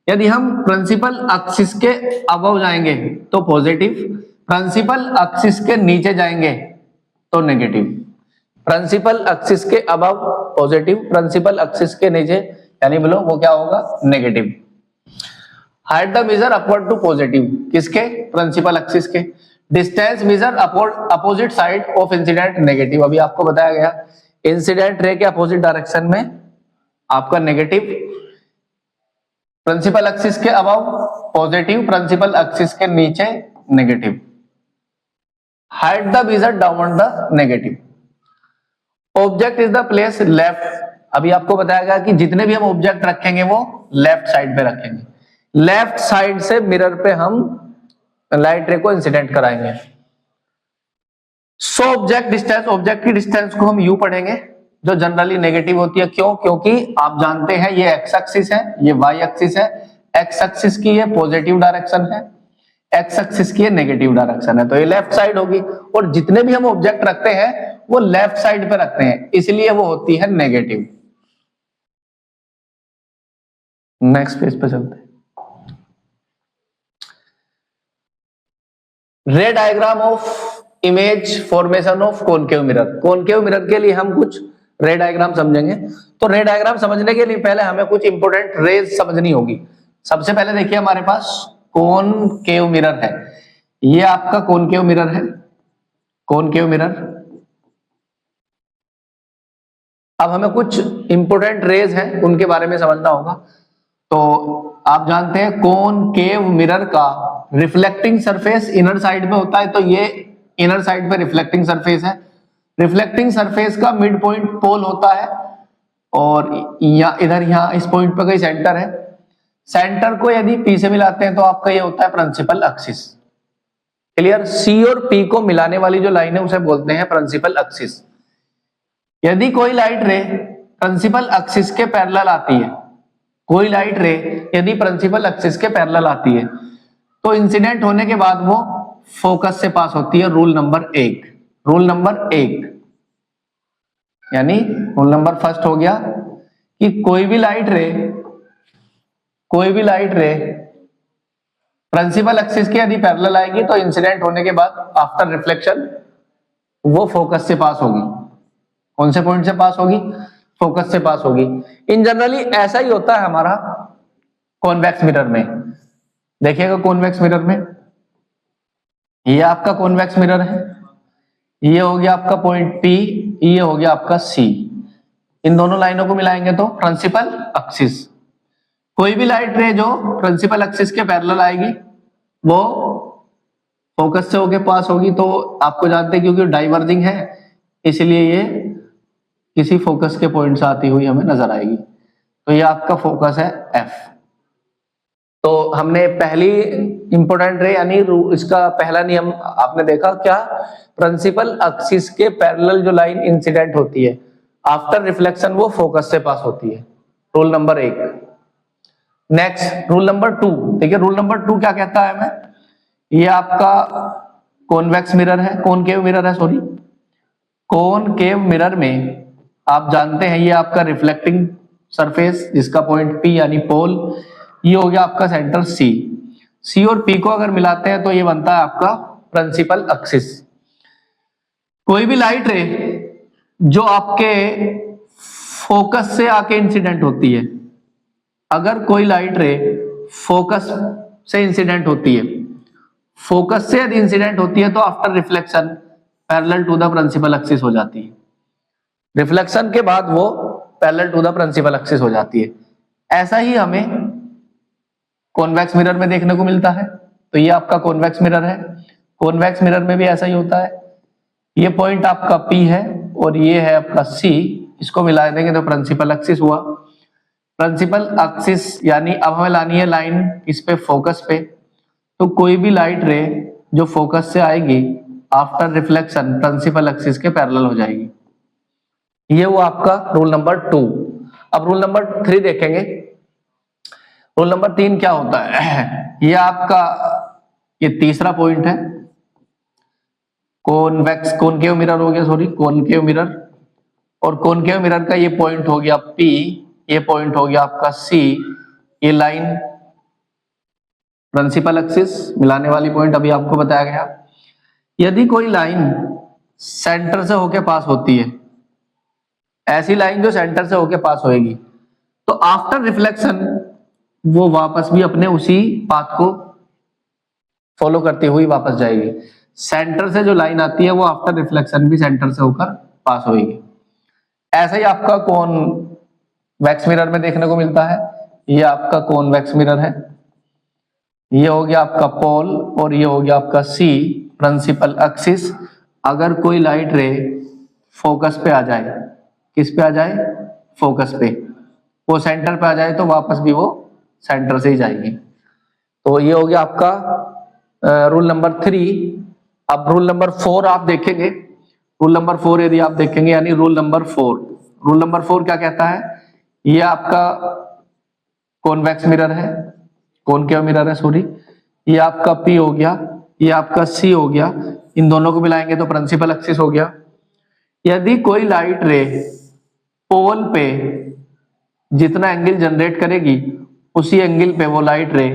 यदि हम प्रिंसिपल एक्सिस के अबव जाएंगे तो पॉजिटिव, प्रिंसिपल एक्सिस के नीचे जाएंगे तो नेगेटिव। प्रिंसिपल एक्सिस के अबव पॉजिटिव, प्रिंसिपल एक्सिस के नीचे यानी बिलो वो क्या होगा, negative. Height the measure upward to positive, किसके, प्रिंसिपल एक्सिस के। Distance measure upward opposite side of incident, negative. अभी आपको बताया गया इंसिडेंट रे के अपोजिट डायरेक्शन में आपका नेगेटिव, प्रिंसिपल एक्सिस के अबव पॉजिटिव, प्रिंसिपल एक्सिस के नीचे negative. Height the measure down the negative. Object is the place left, अभी आपको बताया गया कि जितने भी हम ऑब्जेक्ट रखेंगे वो लेफ्ट साइड पे रखेंगे। लेफ्ट साइड से मिरर पे हम लाइट रे को इंसिडेंट कराएंगे। सो ऑब्जेक्ट डिस्टेंस, ऑब्जेक्ट की डिस्टेंस को हम यू पढ़ेंगे जो जनरली नेगेटिव होती है। क्यों, क्योंकि आप जानते हैं ये एक्स एक्सिस है, ये वाई एक्सिस है। एक्स एक्सिस की ये पॉजिटिव डायरेक्शन है, एक्स एक्सिस की ये नेगेटिव डायरेक्शन है, तो ये लेफ्ट साइड होगी। और जितने भी हम ऑब्जेक्ट रखते हैं वो लेफ्ट साइड पे रखते हैं, इसलिए वो होती है नेगेटिव। नेक्स्ट पेज पे चलते हैं। रे diagram of image formation of concave mirror. Concave mirror के लिए हम कुछ रे डायग्राम समझेंगे। तो रे डायग्राम समझने के लिए पहले हमें कुछ इंपोर्टेंट रेज समझनी होगी। सबसे पहले देखिए हमारे पास कॉनकेव मिरर है, ये आपका कॉनकेव मिरर है, कॉनकेव मिरर। अब हमें कुछ इंपोर्टेंट रेज हैं उनके बारे में समझना होगा। तो आप जानते हैं कॉनकेव मिरर का रिफ्लेक्टिंग सरफेस इनर साइड पे होता है, तो ये इनर साइड पे रिफ्लेक्टिंग सरफेस है। रिफ्लेक्टिंग सरफेस का मिड पॉइंट पोल होता है और इधर यहाँ इस पॉइंट पे कोई सेंटर है। सेंटर को यदि पी से मिलाते हैं तो आपका ये होता है प्रिंसिपल एक्सिस। क्लियर, सी और पी को मिलाने वाली जो लाइन है उसे बोलते हैं प्रिंसिपल एक्सिस। यदि कोई लाइट रे प्रिंसिपल एक्सिस के पैरेलल आती है, कोई लाइट रे यदि प्रिंसिपल एक्सिस के पैरेलल आती है तो इंसिडेंट होने के बाद वो फोकस से पास होती है। रूल नंबर 1, रूल नंबर 1 यानी रूल नंबर फर्स्ट हो गया कि कोई भी लाइट रे प्रिंसिपल एक्सिस के यदि पैरेलल आएगी तो इंसिडेंट होने के बाद आफ्टर रिफ्लेक्शन वो फोकस से पास होगी। कौन से पॉइंट से पास होगी, फोकस से पास होगी। इन जनरली ऐसा ही होता है हमारा कॉन्वेक्स मिरर में। देखिएगा कॉन्वेक्स मिरर में ये आपका कॉन्वेक्स मिरर है, ये हो गया आपका पॉइंट P, ये हो गया आपका C। इन दोनों लाइनों को मिलाएंगे तो प्रिंसिपल एक्सिस। कोई भी लाइट रे जो प्रिंसिपल एक्सिस के पैरेलल आएगी वो फोकस से होके पास होगी। तो आपको जानते हैं क्योंकि डाइवर्जिंग है इसलिए ये किसी फोकस के पॉइंट से आती हुई हमें नजर आएगी। तो ये आपका फोकस है F। तो हमने पहली इंपोर्टेंट रे यानी इसका पहला नियम आपने देखा क्या, प्रिंसिपल एक्सिस के पैरेलल जो लाइन इंसिडेंट होती है आफ्टर रिफ्लेक्शन वो फोकस से पास होती है। Rule number 1। Next rule number 2, देखिए रूल नंबर 2 क्या कहता है हमें, ये आपका कॉन्वेक्स मिरर है, कॉनकेव मिरर है सॉरी। कॉनकेव मिरर में आप जानते हैं ये आपका रिफ्लेक्टिंग सरफेस जिसका पॉइंट P यानी पोल, ये हो गया आपका सेंटर C और P को अगर मिलाते हैं तो ये बनता है आपका प्रिंसिपल एक्सिस। कोई भी लाइट रे जो आपके फोकस से आके इंसिडेंट होती है, अगर कोई लाइट रे फोकस से इंसिडेंट होती है, फोकस से यदि इंसिडेंट होती है तो after reflection parallel to the principal axis हो जाती है। रिफ्लेक्शन के बाद वो parallel to the principal axis हो जाती है। ऐसा ही हमें कॉन्वेक्स मिरर में देखने को मिलता है। तो ये आपका कॉन्वेक्स मिरर है, कॉन्वेक्स मिरर में भी ऐसा ही होता है। ये पॉइंट आपका P है और ये है आपका C, इसको मिला देंगे तो प्रिंसिपल एक्सिस हुआ। प्रिंसिपल एक्सिस यानी अब हमें लानी है लाइन इस पे फोकस पे। तो कोई भी लाइट रे जो फोकस से आएगी आफ्टर रिफ्लेक्शन प्रिंसिपल एक्सिस के पैरेलल हो जाएगी। ये वो आपका रूल नंबर 2। अब रूल नंबर 3 देखेंगे। रूल नंबर 3 क्या होता है, ये आपका ये तीसरा पॉइंट है, कॉनकेव मिरर हो गया सॉरी, कॉनकेव मिरर। और कॉनकेव मिरर का ये पॉइंट हो गया P, ये पॉइंट हो गया आपका C, ये लाइन प्रिंसिपल एक्सिस मिलाने वाली पॉइंट अभी आपको बताया गया। यदि कोई लाइन सेंटर से होके पास होती है, ऐसी लाइन जो सेंटर से होके पास होएगी, तो आफ्टर रिफ्लेक्शन वो वापस भी अपने उसी पाथ को फॉलो करती हुई वापस जाएगी। सेंटर से जो लाइन आती है वो आफ्टर रिफ्लेक्शन भी सेंटर से होकर पास होगी। ऐसा ही आपका कॉन्वेक्स मिरर में देखने को मिलता है। ये आपका कॉन्वेक्स मिरर है, ये हो गया आपका पोल और ये हो गया आपका सी प्रिंसिपल एक्सिस। अगर कोई लाइट रे फोकस पे आ जाए, किस पे आ जाए? फोकस पे, वो सेंटर पे आ जाए तो वापस भी वो सेंटर से ही जाएगी। तो ये हो गया आपका रूल नंबर 3। अब रूल नंबर 4 आप देखेंगे। रूल नंबर 4 यदि आप देखेंगे, यानी रूल नंबर 4 क्या कहता है? ये आपका कॉन्वेक्स मिरर है, कॉनकेव मिरर है सॉरी। ये आपका P हो गया, ये आपका C हो गया, इन दोनों को मिलाएंगे तो प्रिंसिपल एक्सिस हो गया। यदि कोई लाइट रे पोल पे जितना एंगल जनरेट करेगी, उसी एंगल पे वो लाइट रे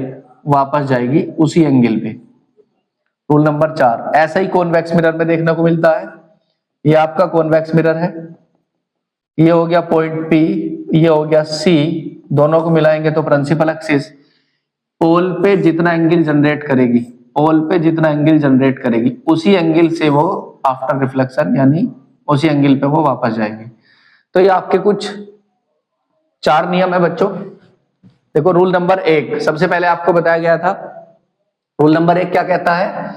वापस जाएगी, उसी एंगल पे। रूल नंबर 4 ऐसा ही कॉन्वेक्स मिरर में देखने को मिलता है। ये आपका कॉन्वेक्स मिरर है, ये हो गया पॉइंट P, ये हो गया C, दोनों को मिलाएंगे तो प्रिंसिपल एक्सिस पोल पे जितना एंगल जनरेट करेगी, पोल पे जितना एंगल जनरेट करेगी, उसी एंगल से वो आफ्टर रिफ्लेक्शन यानी उसी एंगल पे वो वापस जाएगी। तो ये आपके कुछ 4 नियम है बच्चों। देखो रूल नंबर 1 सबसे पहले आपको बताया गया था। रूल नंबर 1 क्या कहता है?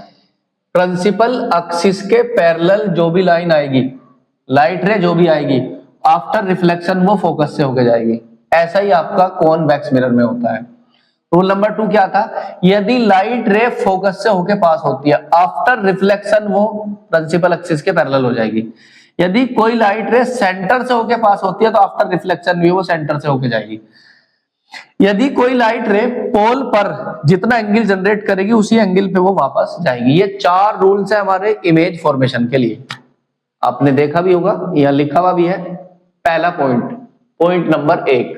प्रिंसिपल एक्सिस के पैरेलल जो भी लाइन आएगी, लाइट रे जो भी आएगी, आफ्टर रिफ्लेक्शन वो फोकस से होके जाएगी। ऐसा ही आपका कॉन्वेक्स मिरर में होता है। रूल नंबर 2 क्या था? यदि लाइट रे फोकस से होके पास होती है, आफ्टर रिफ्लेक्शन वो प्रिंसिपल एक्सिस के पैरेलल हो जाएगी। यदि कोई लाइट रे सेंटर से होके पास होती है तो आफ्टर रिफ्लेक्शन भी वो सेंटर से होके जाएगी। यदि कोई लाइट रे पोल पर जितना एंगल जनरेट करेगी, उसी एंगल पे वो वापस जाएगी। ये 4 रूल्स है हमारे इमेज फॉर्मेशन के लिए। आपने देखा भी होगा, यहां लिखा हुआ भी है। पहला point number 1,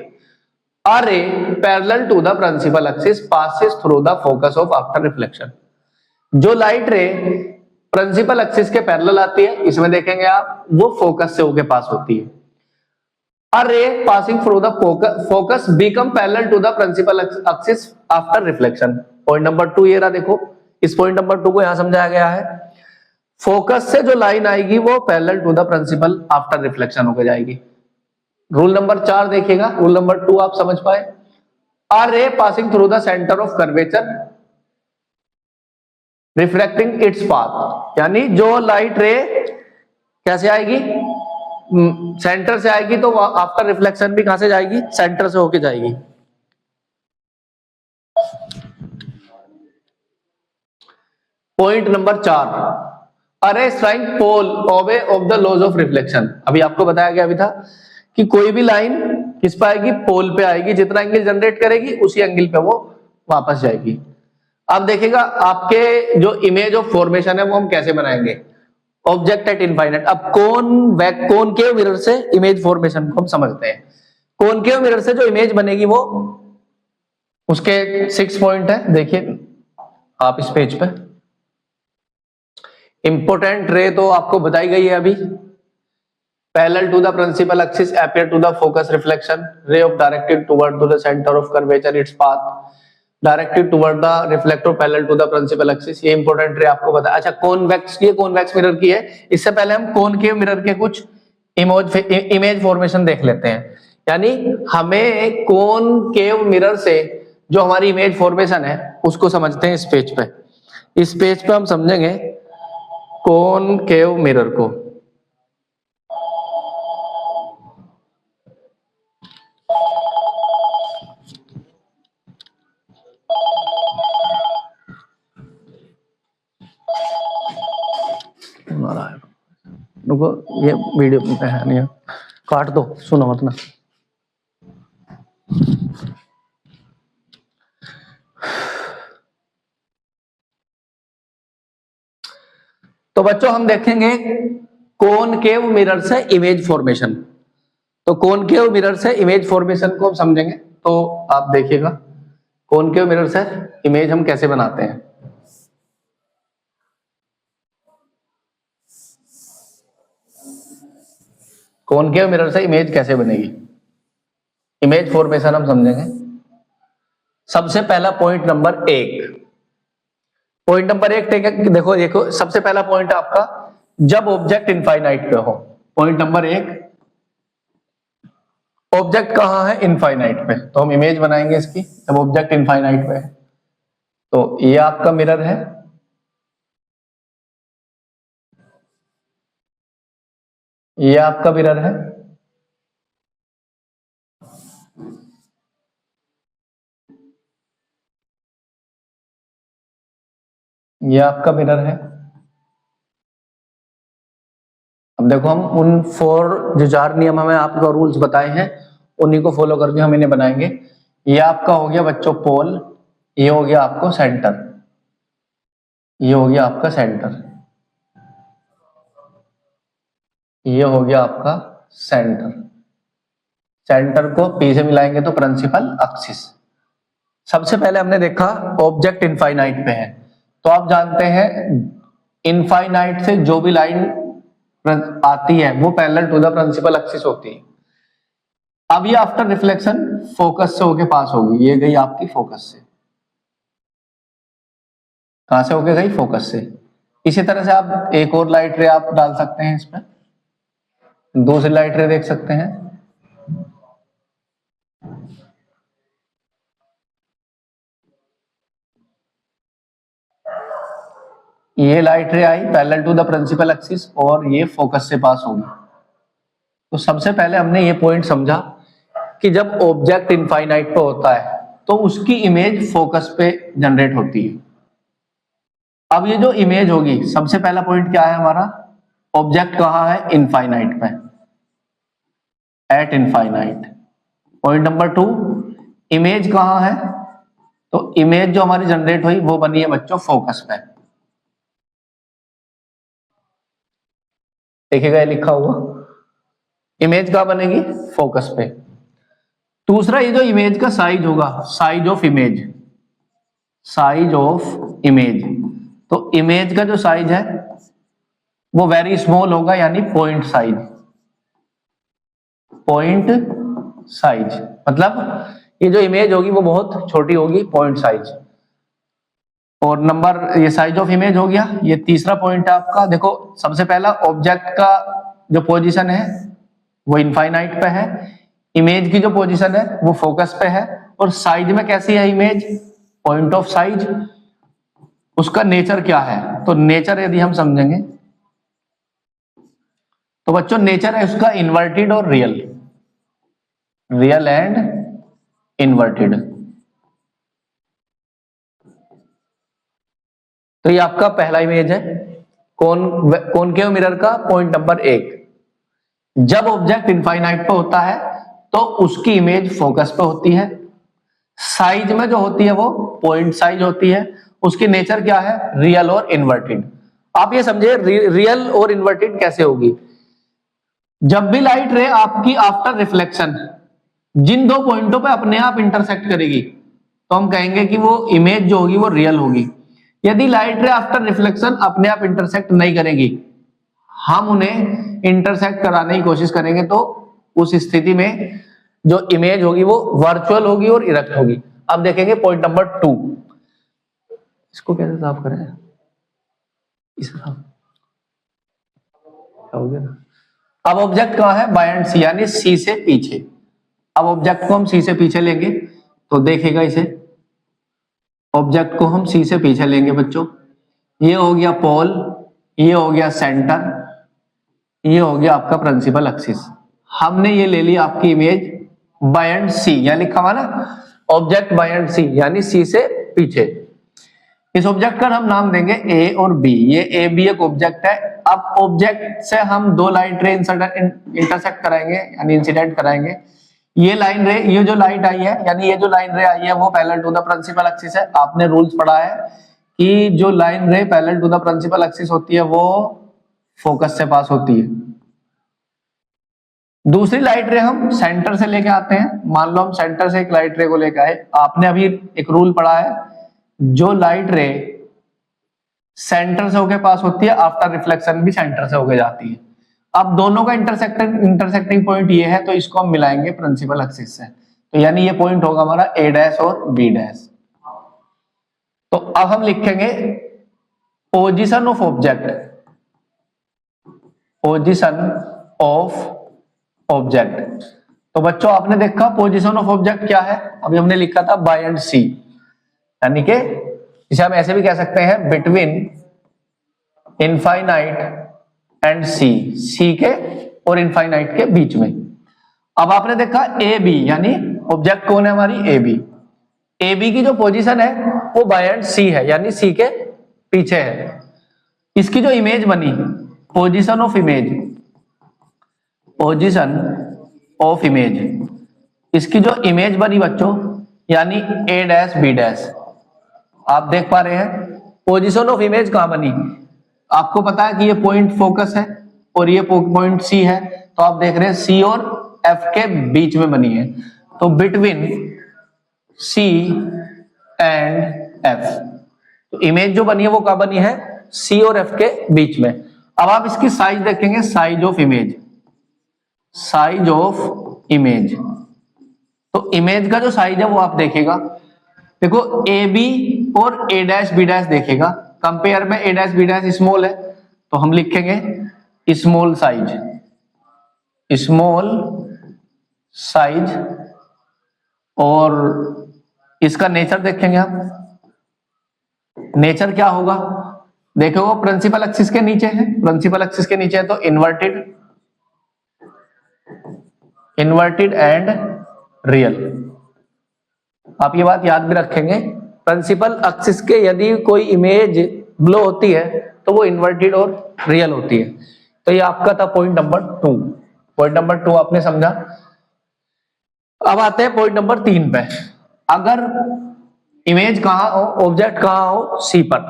a ray parallel to the principal axis passes through the focus of after reflection। जो लाइट रे प्रिंसिपल एक्सिस के पैरेलल आती है, इसमें देखेंगे आप, वो फोकस से होके पास होती है। a ray passing through the focus become parallel to the principal axis after reflection। Point number 2 ये रहा, देखो इस पॉइंट नंबर 2 को यहां समझाया गया है। फोकस से जो लाइन आएगी वो parallel to the principal after reflection होकर जाएगी। रूल नंबर 4 देखिएगा, रूल नंबर 2 आप समझ पाए। a ray passing through the center of curvature reflecting its path, यानी जो लाइट रे कैसे आएगी? सेंटर से आएगी तो आफ्टर रिफ्लेक्शन भी कहां से जाएगी? सेंटर से होके जाएगी। Point number 4, a ray strike pole away of the laws of reflection। अभी आपको बताया गया भी था कि कोई भी लाइन किस पे आएगी? पोल पे आएगी, जितना एंगल जनरेट करेगी उसी एंगल पे वो वापस जाएगी। अब देखिएगा आपके जो इमेज ऑफ फॉर्मेशन है वो हम कैसे बनाएंगे? Object at infinite. अब कॉनकेव मिरर से इमेज फॉर्मेशन को हम समझते हैं। कॉनकेव मिरर से जो इमेज बनेगी वो उसके 6 पॉइंट है, देखिए आप इस पेज पे। इंपोर्टेंट रे तो आपको बताई गई है अभी। Parallel to the principal axis appear to the focus reflection, ray of directed toward to the center of curvature its path, directed toward the reflector parallel to the principal axis। ये important रे आपको बता। अच्छा convex mirror की है। इससे पहले हम कॉनकेव मिरर के कुछ इमेज फॉर्मेशन देख लेते हैं। यानी हमें कॉनकेव मिरर से जो हमारी इमेज फॉर्मेशन है उसको समझते हैं। इस पेज पे हम समझेंगे कॉनकेव मिरर को। रुको, ये वीडियो पे है नहीं, काट दो, सुनो मत ना। तो बच्चों हम देखेंगे कॉनकेव मिरर से इमेज फॉर्मेशन। तो कॉनकेव मिरर से इमेज फॉर्मेशन को हम समझेंगे। तो आप देखिएगा कॉनकेव मिरर से इमेज हम कैसे बनाते हैं? कॉनकेव मिरर से इमेज कैसे बनेगी? इमेज फॉर्मेशन हम समझेंगे। सबसे पहला पॉइंट नंबर एक, पॉइंट नंबर एक देखो देखो, सबसे पहला पॉइंट आपका जब ऑब्जेक्ट इनफाइनाइट पे हो। पॉइंट नंबर एक, ऑब्जेक्ट कहां है? इनफाइनाइट पे। तो हम इमेज बनाएंगे इसकी जब ऑब्जेक्ट इनफाइनाइट पे है। तो ये आपका मिरर है, ये आपका मिरर है, ये आपका मिरर है। अब देखो हम उन 4 जो 4 नियम हमें आपको रूल्स बताए हैं उन्हीं को फॉलो करके हम इन्हें बनाएंगे। ये आपका हो गया बच्चों पोल, ये हो गया आपको सेंटर, ये हो गया आपका सेंटर, ये हो गया आपका सेंटर। सेंटर को पी से मिलाएंगे तो प्रिंसिपल एक्सिस। सबसे पहले हमने देखा ऑब्जेक्ट इनफाइनाइट पे है, तो आप जानते हैं इनफाइनाइट से जो भी लाइन आती है वो parallel to the principal axis होती है। अब ये आफ्टर रिफ्लेक्शन फोकस से होके पास होगी, ये गई आपकी फोकस से। कहां से होके गई? फोकस से। इसी तरह से आप एक और लाइट रे आप डाल सकते हैं इसमें, दूसरी लाइट रे देख सकते हैं। ये लाइट रे आई parallel to the principal axis और ये फोकस से पास होगी। तो सबसे पहले हमने ये पॉइंट समझा कि जब ऑब्जेक्ट इनफाइनाइट पे होता है तो उसकी इमेज फोकस पे जनरेट होती है। अब ये जो इमेज होगी, सबसे पहला पॉइंट क्या है हमारा? ऑब्जेक्ट कहां है? इनफाइनाइट पे, eight infinite. Point number 2, image कहां है? तो इमेज जो हमारी जनरेट हुई वो बनी है बच्चों फोकस पे। देखिएगा लिखा हुआ, इमेज कहां बनेगी? फोकस पे। दूसरा, ये जो इमेज का साइज होगा, size of image, size of image, तो इमेज का जो साइज है वो वेरी स्मॉल होगा, यानी पॉइंट साइज। पॉइंट साइज मतलब ये जो इमेज होगी वो बहुत छोटी होगी, पॉइंट साइज। और नंबर, ये साइज ऑफ इमेज हो गया। ये तीसरा पॉइंट है आपका। देखो सबसे पहला ऑब्जेक्ट का जो पोजीशन है वो इनफाइनाइट पे है, इमेज की जो पोजीशन है वो फोकस पे है, और साइज में कैसी है इमेज? Point of size. उसका नेचर क्या है? तो नेचर यदि हम समझेंगे तो बच्चों नेचर है उसका इन्वर्टेड और रियल, रियल एंड इन्वर्टेड। तो ये आपका पहला इमेज है कॉनकेव मिरर का। पॉइंट नंबर 1, जब ऑब्जेक्ट इनफाइनाइट पे होता है तो उसकी इमेज फोकस पे होती है, साइज में जो होती है वो पॉइंट साइज होती है, उसकी नेचर क्या है? रियल और इन्वर्टेड। आप ये समझे रियल और इन्वर्टेड कैसे होगी? जब भी लाइट रे आपकी आफ्टर रिफ्लेक्शन जिन 2 पॉइंटों पे अपने आप इंटरसेक्ट करेगी तो हम कहेंगे कि वो इमेज जो होगी वो रियल होगी। यदि लाइट रे आफ्टर रिफ्लेक्शन अपने आप इंटरसेक्ट नहीं करेगी, हम उन्हें इंटरसेक्ट कराने की कोशिश करेंगे, तो उस स्थिति में जो इमेज होगी वो वर्चुअल होगी और इरेक्ट होगी। अब देखेंगे पॉइंट नंबर 2, इसको कैसे साफ करें? इसे साफ हो गया ना। अब ऑब्जेक्ट कहां है? बाय एंड सी, यानी सी से पीछे। अब ऑब्जेक्ट को हम सी से पीछे लेंगे तो देखेगा इसे, ऑब्जेक्ट को हम सी से पीछे लेंगे बच्चों। ये हो गया पोल, ये हो गया सेंटर, ये हो गया आपका प्रिंसिपल एक्सिस। हमने ये ले लिया आपकी इमेज बाय एंड सी, यहां लिखा हुआ ना ऑब्जेक्ट बाय एंड सी, यानी सी से पीछे। इस ऑब्जेक्ट का हम नाम देंगे ए और बी। ये ए बी एक ऑब्जेक्ट है। अब ऑब्जेक्ट से हम 2 लाइट रे इंटरसेक्ट कराएंगे, यानी इंसिडेंट कराएंगे। ये लाइन रे, ये जो लाइट आई है, यानी ये जो लाइन रे आई है वो parallel to the principal axis है। आपने रूल्स पढ़ा है कि जो line ray parallel to the principal axis होती है वो फोकस से पास होती है। दूसरी लाइट रे हम सेंटर से लेके आते हैं। मान लो हम सेंटर से एक लाइट रे को लेके आए, आपने अभी एक रूल पढ़ा है, जो लाइट रे सेंटर से होके पास होती है, आफ्टर रिफ्लेक्शन भी सेंटर से होके जाती है। अब दोनों का इंटरसेक्टिंग पॉइंट ये है, तो इसको हम मिलाएंगे प्रिंसिपल एक्सिस से, तो यानी ये पॉइंट होगा हमारा ए डैश और बी डैश। तो अब हम लिखेंगे position of object, position of object. तो बच्चों आपने देखा पोजीशन ऑफ ऑब्जेक्ट क्या है, अभी हमने लिखा था बाय एंड सी, यानी कि इसे हम ऐसे भी कह सकते हैं बिटवीन इनफाइनाइट एंड सी, सी के और इनफाइनाइट के बीच में। अब आपने देखा ए बी, यानी ऑब्जेक्ट कौन है हमारी ए बी, ए बी की जो पोजीशन है वो बाय एंड सी है, यानी सी के पीछे है। इसकी जो इमेज बनी, position of image, position of image, इसकी जो इमेज बनी बच्चों, यानी ए डैश बी डैश, आप देख पा रहे हैं पोजीशन ऑफ इमेज कहां बनी। आपको पता है कि ये पॉइंट फोकस है और ये पॉइंट सी है, तो आप देख रहे हैं सी और एफ के बीच में बनी है, तो बिटवीन सी एंड एफ, तो इमेज जो बनी है वो कहां बनी है, सी और एफ के बीच में। अब आप इसकी साइज देखेंगे, size of image, size of image, तो इमेज का जो साइज है वो आप देखिएगा, देखो ए बी और ए डैश बी डैश देखेगा, कंपेयर में ए डैश बी डैश स्मॉल है, तो हम लिखेंगे स्मॉल साइज, स्मॉल साइज। और इसका नेचर देखेंगे हम, नेचर क्या होगा, देखो वो प्रिंसिपल एक्सिस के नीचे है, प्रिंसिपल एक्सिस के नीचे है तो इन्वर्टेड, इन्वर्टेड एंड रियल। आप ये बात याद भी रखेंगे, प्रिंसिपल एक्सिस के यदि कोई इमेज ब्लो होती है तो वो इन्वर्टेड और रियल होती है। तो ये आपका था पॉइंट नंबर 2, पॉइंट नंबर 2 आपने समझा। अब आते हैं पॉइंट नंबर 3 पे, अगर इमेज कहां हो, ऑब्जेक्ट कहां हो, सी पर,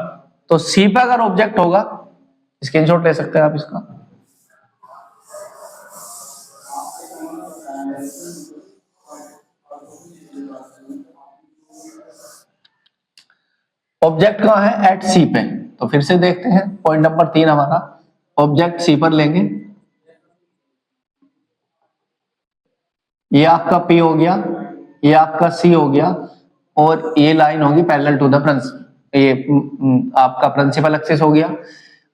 तो सी पर अगर ऑब्जेक्ट होगा, स्क्रीनशॉट ले सकते हैं आप इसका, ऑब्जेक्ट कहां है, एट सी पे। तो फिर से देखते हैं पॉइंट नंबर 3 हमारा, ऑब्जेक्ट सी पर लेंगे, ये आपका P हो गया, ये आपका C हो गया, और ये लाइन होगी पैरेलल टू द ये आपका प्रिंसिपल एक्सिस हो गया।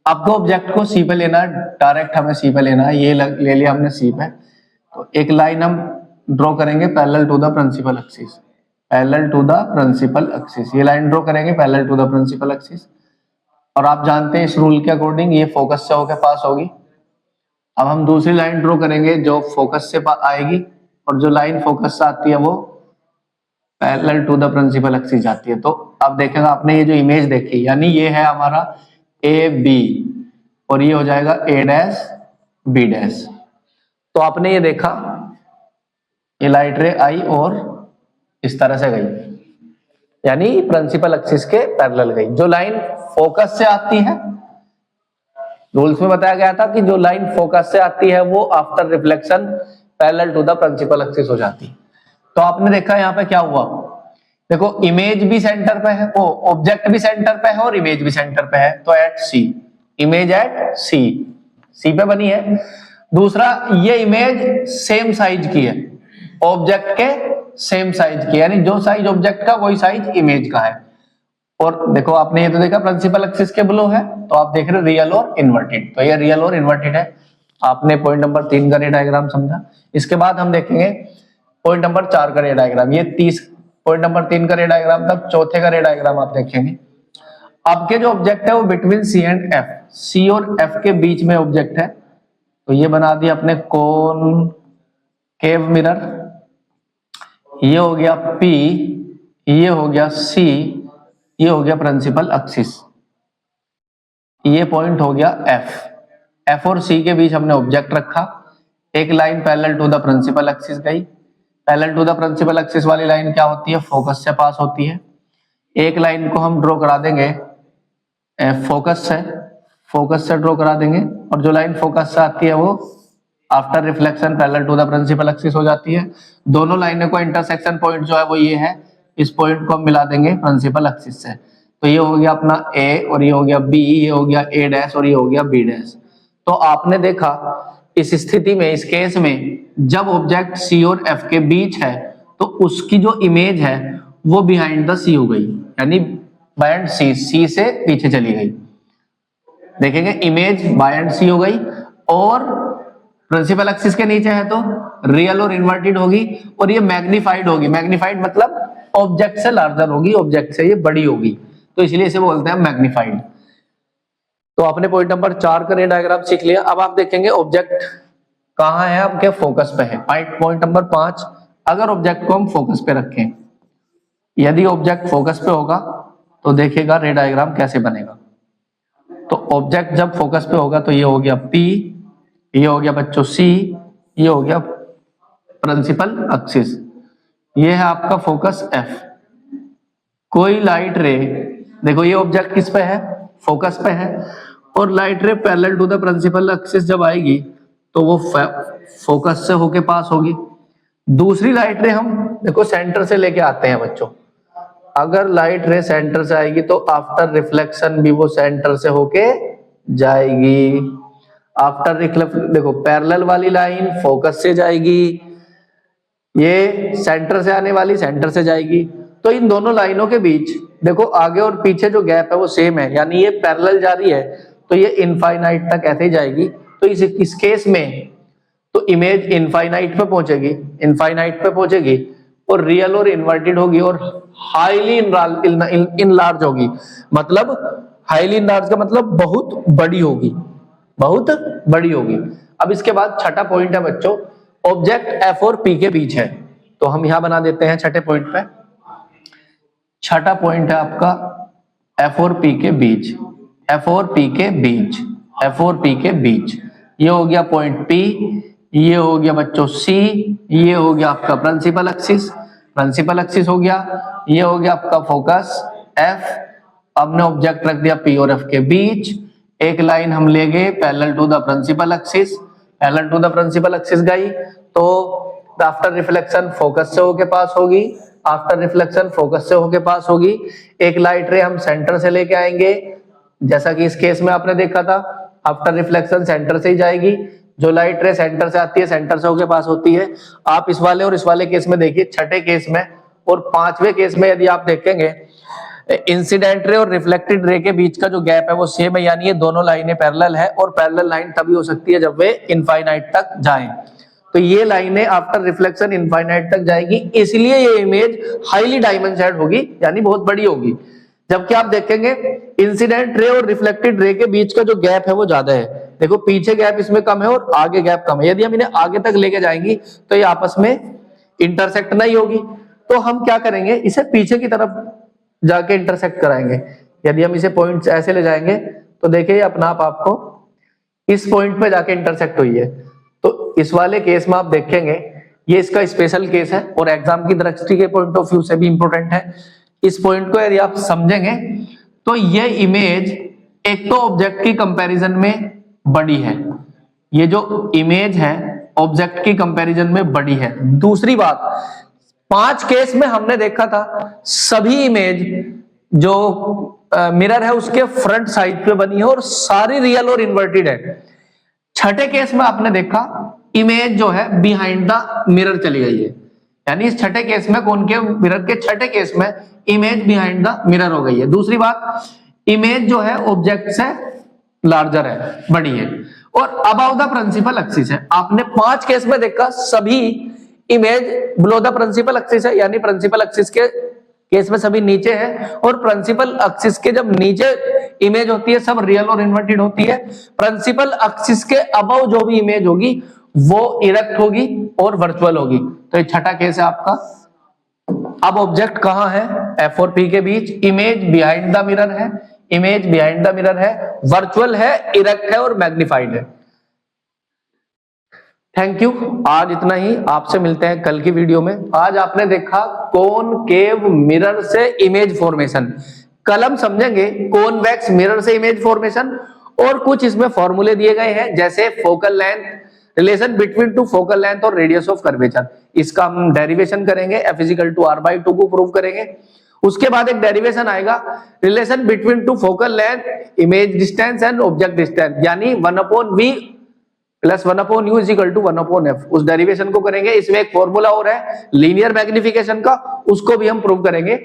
आपको ऑब्जेक्ट को C पे लेना है, डायरेक्ट हमें C पे लेना है, ये ले लिया हमने C पे, तो एक लाइन हम ड्रॉ करेंगे parallel to the principal axis, parallel to the principal axis, ये लाइन ड्रॉ करेंगे parallel to the principal axis. और आप जानते हैं इस रूल के अकॉर्डिंग ये फोकस से होकर पास होगी। अब हम दूसरी लाइन ड्रॉ करेंगे जो फोकस से आएगी, और जो लाइन फोकस से आती है वो parallel to the principal axis जाती है। तो अब देखेगा आपने ये जो इमेज देखी, यानी ये है हमारा ए बी और ये हो जाएगा ए डैश बी डैश। तो आपने ये देखा, ये लाइट रे आई और इस तरह से गई, यानी प्रिंसिपल एक्सिस के पैरेलल गई। जो लाइन फोकस से आती है, रूल्स में बताया गया था कि जो लाइन फोकस से आती है वो after reflection parallel to the principal axis हो जाती। तो आपने देखा यहाँ पे क्या हुआ, देखो इमेज भी सेंटर पे है, वो ऑब्जेक्ट भी सेंटर पे है और इमेज भी सेंटर पे है, तो एट सी, इमेज एट सी, सी पे बनी है। दूसरा, ये इमेज सेम साइज की है, ऑब्जेक्ट के सेम साइज की, यानी जो साइज ऑब्जेक्ट का वही साइज इमेज का है। और देखो आपने ये तो देखा प्रिंसिपल एक्सिस के बिलो है, तो आप देख रहे हो रियल और इन्वर्टेड, तो ये रियल और इन्वर्टेड है। आपने पॉइंट नंबर 3 का रे डायग्राम समझा। इसके बाद हम देखेंगे पॉइंट नंबर 4 का रे डायग्राम, ये 30 पॉइंट नंबर 3 का रे डायग्राम, तब चौथे का रे डायग्राम आप देखेंगे। आपके जो ऑब्जेक्ट है वो बिटवीन सी एंड एफ, सी और एफ के बीच में ऑब्जेक्ट है, तो ये बना दिया अपने कॉनकेव मिरर, ये हो गया P, ये हो गया C, ये हो गया प्रिंसिपल एक्सिस, ये पॉइंट हो गया F, F और C के बीच हमने ऑब्जेक्ट रखा, एक line parallel to the principal axis गई। Parallel to the principal axis वाली लाइन क्या होती है, फोकस से पास होती है। एक लाइन को हम ड्रॉ करा देंगे फोकस से ड्रॉ करा देंगे, और जो लाइन फोकस से आती है वो after reflection parallel to the principal axis हो जाती है। दोनों लाइनों को इंटरसेक्शन पॉइंट जो है वो ये है, इस पॉइंट को हम मिला देंगे प्रिंसिपल एक्सिस से। तो ये हो गया अपना ए और ये हो गया बी, ये हो गया ए डैश और ये हो गया बी डैश। तो आपने देखा इस स्थिति में, इस केस में, जब ऑब्जेक्ट सी और एफ के बीच है तो उसकी जो इमेज है वो बिहाइंड द सी हो गई, यानी बायंड सी, सी से पीछे चली गई। देखेंगे इमेज बायंड सी हो गई और प्रिंसिपल एक्सिस के नीचे है तो रियल और इन्वर्टेड होगी और ये मैग्नीफाइड होगी। मैग्नीफाइड मतलब ऑब्जेक्ट से लार्जर होगी, ऑब्जेक्ट से ये बड़ी होगी, तो इसलिए इसे बोलते हैं मैग्नीफाइड। तो आपने पॉइंट नंबर 4 का रे डायग्राम सीख लिया। अब आप देखेंगे ऑब्जेक्ट कहाँ है, आपके फोकस पे है। पॉइंट नंबर 5, अगर ऑब्जेक्ट को हम फोकस पे रखें, यदि ऑब्जेक्ट फोकस पे होगा तो देखिएगा रे डायग्राम कैसे बनेगा। तो ऑब्जेक्ट जब फोकस पे होगा तो ये हो गया P, ये हो गया बच्चों C, ये हो गया प्रिंसिपल एक्सिस, ये है आपका फोकस F। कोई लाइट रे, देखो ये ऑब्जेक्ट किस पे है, फोकस पे है, और light ray parallel to the principal axis जब आएगी तो वो फोकस से होके पास होगी। दूसरी लाइट रे हम देखो सेंटर से लेके आते हैं बच्चों। अगर लाइट रे सेंटर से आएगी तो आफ्टर रिफ्लेक्शन भी वो सेंटर से होके जाएगी। आफ्टर रिफ्लेक्शन देखो पैरेलल वाली लाइन फोकस से जाएगी, ये सेंटर से आने वाली सेंटर से जाएगी। तो इन दोनों लाइनों के बीच देखो आगे और पीछे जो गैप है वो सेम है, यानी ये पैरेलल जा रही है तो ये इनफाइनाइट तक ऐसे ही जाएगी। तो इस केस में तो इमेज इनफाइनाइट पे पहुंचेगी, इनफाइनाइट पे पहुंचेगी और रियल और इन्वर्टेड होगी और हाईली इनलार्ज होगी। मतलब हाईली इनलार्ज का मतलब बहुत बड़ी होगी, बहुत बड़ी होगी। अब इसके बाद छठा पॉइंट है बच्चों, ऑब्जेक्ट एफ और पी के बीच है। तो हम यहां बना देते हैं छठे पॉइंट पे। छठा पॉइंट है आपका एफ और पी के बीच, एफ और पी के बीच, एफ और पी के बीच। ये हो गया पॉइंट पी, ये हो गया बच्चों सी, ये हो गया आपका प्रिंसिपल एक्सिस, प्रिंसिपल एक्सिस हो गया, ये हो गया आपका फोकस एफ। हमने ऑब्जेक्ट रख दिया पी और एफ के बीच, एक लाइन हम ले गए parallel to the principal axis, parallel to the principal axis गई तो आफ्टर रिफ्लेक्शन फोकस से होके पास होगी, आफ्टर रिफ्लेक्शन फोकस से होके पास होगी। एक लाइट रे हम सेंटर से लेके आएंगे, जैसा कि इस केस में आपने देखा था आफ्टर रिफ्लेक्शन सेंटर से ही जाएगी। जो लाइट रे सेंटर से आती है सेंटर से होके पास होती है। आप इस वाले और इस वाले केस में देखिए, छठे केस में और पांचवें केस में यदि आप देखेंगे इंसिडेंट रे और रिफ्लेक्टेड रे के बीच का जो गैप है वो सेम है, यानी ये दोनों लाइनें पैरेलल है और पैरेलल लाइन तभी हो सकती है जब वे इनफाइनाइट तक जाएं। तो ये लाइनें आफ्टर रिफ्लेक्शन इनफाइनाइट तक जाएगी, इसलिए ये इमेज हाईली डायमेंशनड होगी, यानी बहुत बड़ी होगी। जबकि आप देखेंगे इंसिडेंट रे और रिफ्लेक्टेड रे के बीच का जो गैप है वो ज्यादा है। देखो पीछे गैप इसमें कम है और आगे गैप कम है। यदि हम इन्हें आगे तक लेके जाएंगी तो ये आपस में इंटरसेक्ट नहीं होगी। तो हम क्या करेंगे, इसे पीछे की तरफ जाके इंटरसेक्ट कराएंगे। यदि हम इसे पॉइंट ऐसे ले जाएंगे तो देखिए अपना आप आपको इस पॉइंट पे जाके इंटरसेक्ट हुई है। तो इस वाले केस में आप देखेंगे ये इसका स्पेशल केस है और एग्जाम की दृष्टि के पॉइंट ऑफ व्यू से भी इंपॉर्टेंट है। इस पॉइंट को यदि आप समझेंगे तो ये इमेज एक तो ऑब्जेक्ट की कंपैरिजन में बड़ी है, ये जो इमेज है ऑब्जेक्ट की कंपैरिजन में बड़ी है। दूसरी बात, 5 केस में हमने देखा था सभी इमेज जो मिरर है उसके फ्रंट साइड पे बनी है और सारी रियल और इन्वर्टेड है। छठे केस में आपने देखा इमेज जो है बिहाइंड द मिरर चली गई है, यानी इस छठे केस में कॉनकेव मिरर के छठे केस में इमेज बिहाइंड द मिरर हो गई है। दूसरी बात, इमेज जो है ऑब्जेक्ट से लार्जर है, बड़ी है और अबव द प्रिंसिपल एक्सिस है। आपने 5 केस में देखा सभी image below the principal axis है, यानी प्रिंसिपल एक्सिस के केस में सभी नीचे है और प्रिंसिपल एक्सिस के जब नीचे इमेज होती है सब रियल और इन्वर्टेड होती है। प्रिंसिपल एक्सिस के अबव जो भी इमेज होगी वो इरेक्ट होगी और वर्चुअल होगी। तो ये छठा केस है आपका। अब ऑब्जेक्ट कहां है, एफ और पी के बीच, इमेज बिहाइंड द मिरर है, इमेज बिहाइंड द मिरर है, वर्चुअल है, इरेक्ट है और मैग्नीफाइड है। थैंक यू, आज इतना ही। आपसे मिलते हैं कल की वीडियो में। आज आपने देखा कॉनकेव मिरर से इमेज फॉर्मेशन, कल हम समझेंगे कॉन्वेक्स मिरर से इमेज फॉर्मेशन और कुछ इसमें फॉर्मूले दिए गए हैं जैसे focal length, relation between two focal length और रेडियस ऑफ कर्वेचर, इसका हम डेरिवेशन करेंगे, F इक्वल टू R/2 को प्रूव करेंगे। उसके बाद एक डेरिवेशन आएगा relation between two focal length, image distance and object distance, यानी 1/v plus 1/u is equal to 1/f, उस डेरिवेशन को करेंगे। इसमें एक फॉर्मूला और है लीनियर मैग्निफिकेशन का, उसको भी हम प्रूव करेंगे।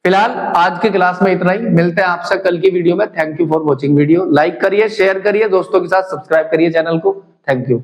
फिलहाल आज की क्लास में इतना ही, मिलते हैं आपसे कल की वीडियो में। Thank you for watching video, like करिए, शेयर करिए दोस्तों के साथ, सब्सक्राइब करिए चैनल को। Thank you.